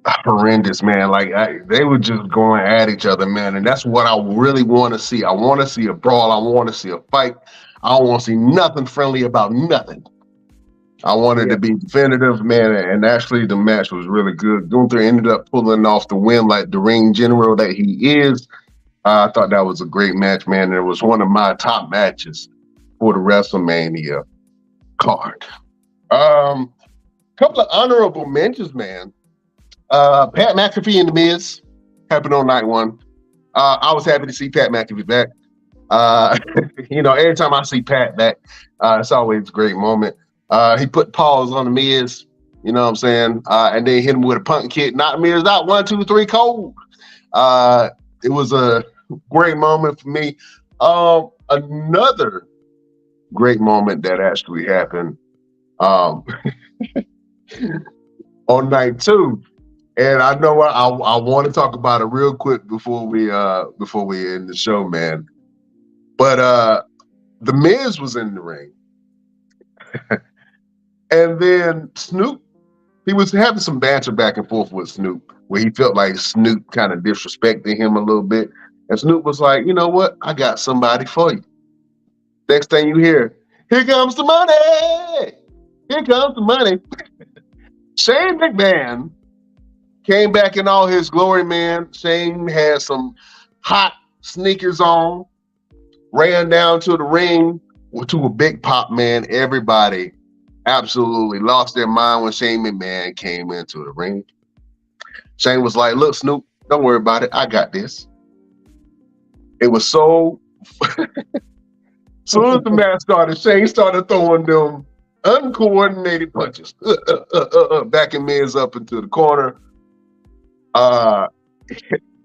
horrendous, man. Like they were just going at each other, man, and that's what I really want to see. I want to see a brawl. I want to see a fight. I don't want to see nothing friendly about nothing. I wanted to be definitive, man, and actually the match was really good. Gunther ended up pulling off the win like the ring general that he is. I thought that was a great match, man, and it was one of my top matches for the WrestleMania card. Couple of honorable mentions, man. Pat McAfee and The Miz happened on night one. I was happy to see Pat McAfee back. Every time I see Pat back, it's always a great moment. He put paws on The Miz, you know what I'm saying? And then hit him with a punt kick, knocked Miz out 1, 2, 3 cold. It was a great moment for me. Another great moment that actually happened on night two. And I know I want to talk about it real quick before we end the show, man. But the Miz was in the ring, and then Snoop, he was having some banter back and forth with Snoop, where he felt like Snoop kind of disrespected him a little bit, and Snoop was like, "You know what? I got somebody for you." Next thing you hear, "Here comes the money! Here comes the money!" Shane McMahon came back in all his glory, man. Shane had some hot sneakers on, ran down to the ring to a big pop, man. Everybody absolutely lost their mind when Shane McMahon came into the ring. Shane was like, "Look, Snoop, don't worry about it. I got this." It was so... Soon as the match started, Shane started throwing them uncoordinated punches. Backing Miz up into the corner.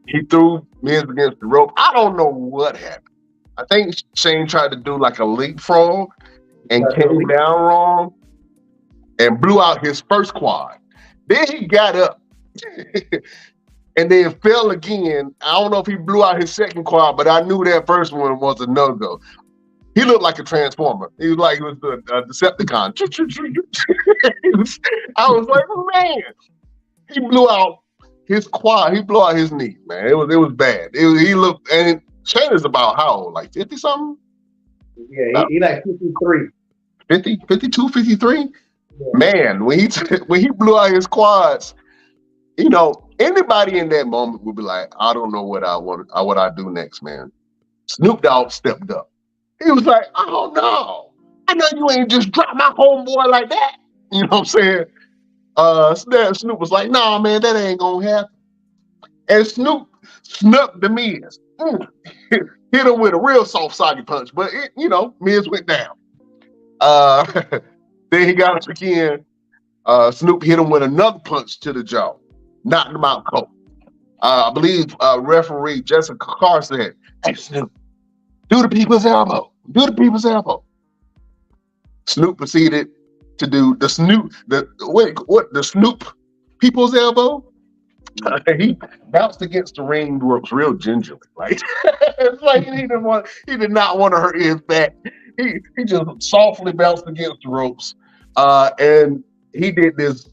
He threw Miz against the rope. I don't know what happened. I think Shane tried to do like a leapfrog and came down wrong and blew out his first quad. Then he got up and then fell again. I don't know if he blew out his second quad, but I knew that first one was a no-go. He looked like a transformer. He was like a Decepticon. I was like, man, he blew out his quad. He blew out his knee, man. It was bad. He looked, and Shane is about how old? Like 50 something? Yeah, he like 53. 50, 52, 53? Yeah. Man, when he blew out his quads, you know, anybody in that moment would be like, I don't know what I do next, man. Snoop Dogg stepped up. He was like, "Oh no, I know you ain't just dropped my homeboy like that." You know what I'm saying? Snoop was like, "Nah, man, that ain't gonna happen." And Snoop snuck the Miz. Hit him with a real soft soggy punch, but Miz went down. Then he got up again. Snoop hit him with another punch to the jaw, knocked him out cold. I believe referee Jessica Carr said, "Hey, Snoop, do the people's elbow. Do the people's elbow." Snoop proceeded to do the Snoop people's elbow. He bounced against the ring ropes real gingerly, right? It's like he did not want to hurt his back. He just softly bounced against the ropes, and he did this.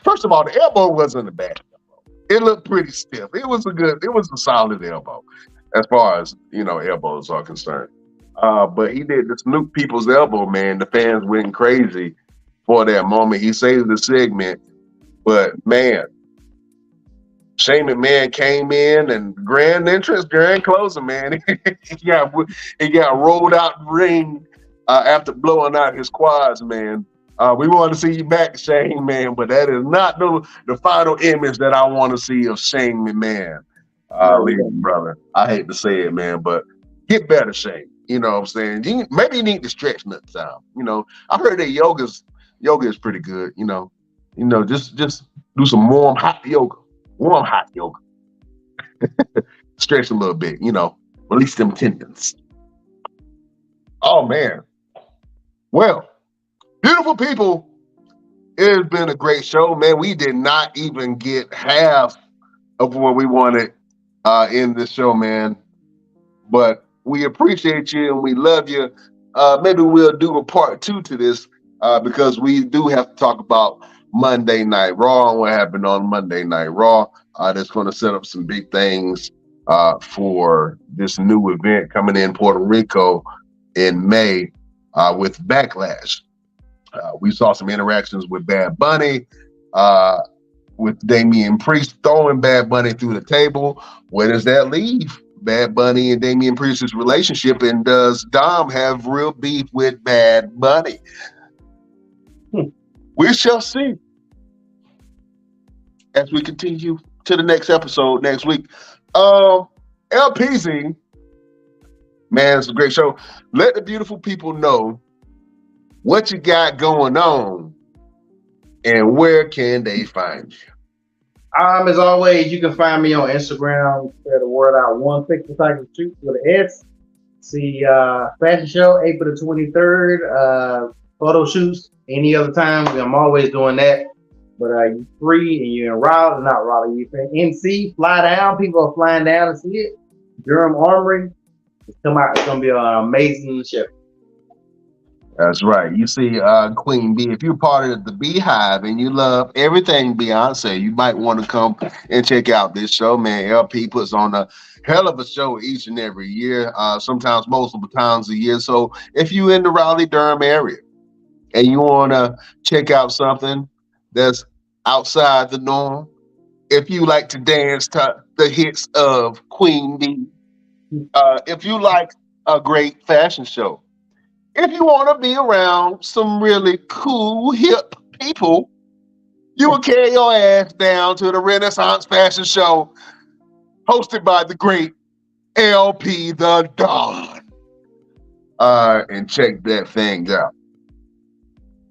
First of all, the elbow wasn't a bad elbow. It looked pretty stiff. It was a solid elbow, as far as elbows are concerned. But he did the Snoop people's elbow, man. The fans went crazy for that moment. He saved the segment, but man, Shane McMahon came in and grand closing, man. he got rolled out the ring after blowing out his quads, man. We want to see you back, Shane, man, but that is not the final image that I want to see of Shane McMahon. Brother, I hate to say it, man, but get better, Shane. You know what I'm saying? Maybe you need to stretch nuts out. I heard that yoga is pretty good. Just do some warm hot yoga. Stretch a little bit. Release them tendons. Oh man. Well, beautiful people, it has been a great show, man. We did not even get half of what we wanted in this show, man. But we appreciate you and we love you. Maybe we'll do a part 2 to this because we do have to talk about Monday Night Raw and what happened on Monday Night Raw. That's going to set up some big things for this new event coming in Puerto Rico in May with Backlash. We saw some interactions with Bad Bunny, with Damian Priest throwing Bad Bunny through the table. Where does that leave Bad Bunny and Damian Priest's relationship? And does Dom have real beef with Bad Bunny? We shall see as we continue to the next episode next week. LPZ, man, it's a great show. Let the beautiful people know what you got going on and where can they find you. As always, you can find me on Instagram. Share the word out. 160 Street with an S. See fashion show April the 23rd. Photo shoots any other time. I'm always doing that. But you free and you're in Raleigh, not Raleigh, you're in NC, fly down. People are flying down to see it. Durham Armory. It's gonna be an amazing show. That's right. You see, Queen Bee, if you're part of the Beehive and you love everything Beyonce, you might want to come and check out this show, man. LP puts on a hell of a show each and every year, sometimes multiple times a year. So if you're in the Raleigh-Durham area and you want to check out something that's outside the norm, if you like to dance to the hits of Queen Bee, if you like a great fashion show, if you want to be around some really cool, hip people, you will carry your ass down to the Renaissance Fashion Show hosted by the great LP the Don. And check that thing out.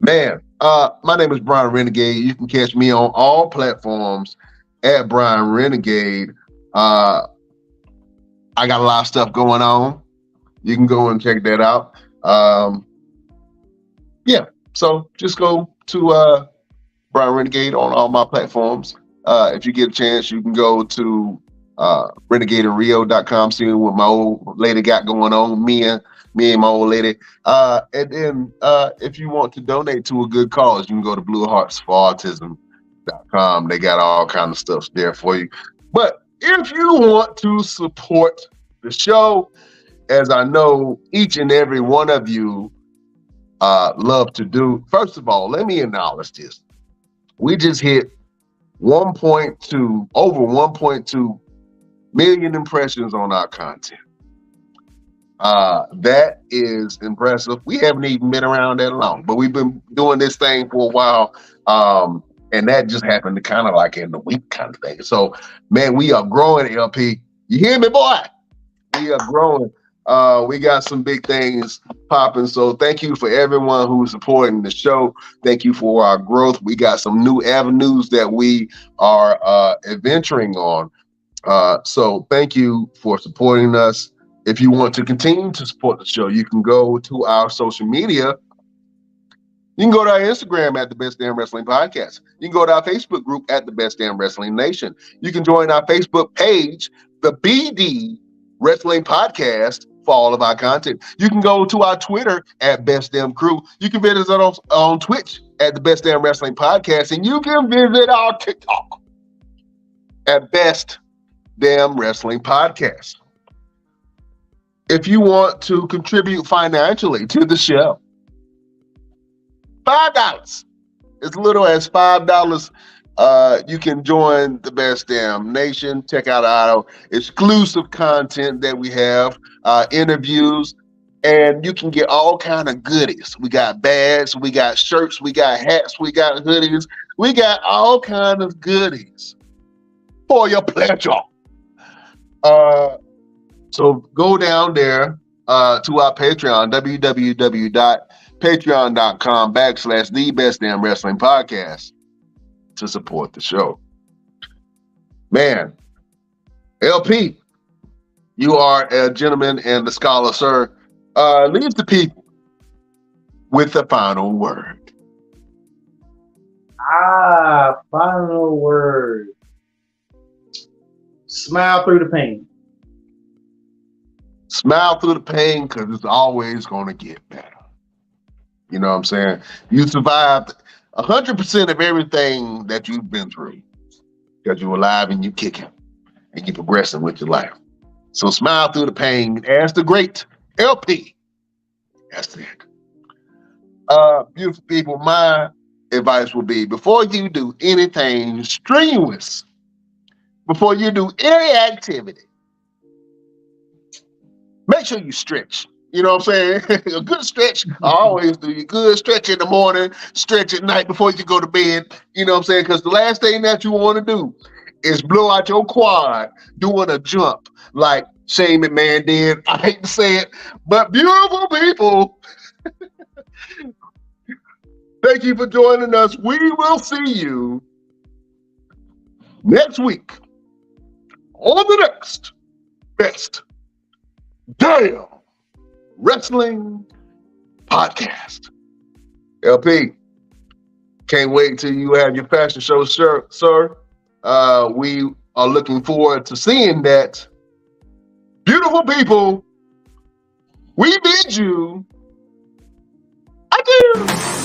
Man, my name is Brian Renegade. You can catch me on all platforms at Brian Renegade. I got a lot of stuff going on. You can go and check that out. Yeah, so just go to Brian Renegade on all my platforms. If you get a chance, you can go to renegaderio.com, see what my old lady got going on, me and my old lady. And then if you want to donate to a good cause, you can go to blueheartsforautism.com. They got all kind of stuff there for you. But if you want to support the show, as I know each and every one of you love to do, first of all, let me acknowledge this. We just hit over 1.2 million impressions on our content. That is impressive. We haven't even been around that long, but we've been doing this thing for a while. And that just happened to kind of like in the week kind of thing. So, man, we are growing, LP. You hear me, boy? We are growing. We got some big things popping. So thank you for everyone who's supporting the show. Thank you for our growth. We got some new avenues that we are adventuring on. So thank you for supporting us. If you want to continue to support the show, you can go to our social media. You can go to our Instagram at the Best Damn Wrestling Podcast. You can go to our Facebook group at the Best Damn Wrestling Nation. You can join our Facebook page, the BD Wrestling Podcast, for all of our content. You can go to our Twitter at Best Damn Crew. You can visit us on Twitch at the Best Damn Wrestling Podcast, and you can visit our TikTok at Best Damn Wrestling Podcast. If you want to contribute financially to the show, $5. As little as $5. You can join the Best Damn Nation. Check out our exclusive content that we have, interviews, and you can get all kind of goodies. We got bags, we got shirts, we got hats, we got hoodies, we got all kind of goodies for your pleasure. So go down there to our Patreon, www.patreon.com/the Best Damn Wrestling Podcast, to support the show. Man, LP, you are a gentleman and a scholar, sir. Leave the people with the final word. Final word. Smile through the pain. Smile through the pain, because it's always going to get better. You know what I'm saying? You survived 100% of everything that you've been through, because you're alive and you're kicking and you're progressing with your life. So smile through the pain, as the great LP has said. Beautiful people, my advice will be, before you do anything strenuous, before you do any activity, make sure you stretch. You know what I'm saying? A good stretch. I always do. You good stretch in the morning, stretch at night before you go to bed. You know what I'm saying? Because the last thing that you want to do is blow out your quad doing a jump like Shane McMahon did. I hate to say it, but beautiful people, thank you for joining us. We will see you next week on the next Best Damn Wrestling Podcast. LP, Can't wait till you have your fashion show, sir. We are looking forward to seeing that. Beautiful people, we bid you adieu.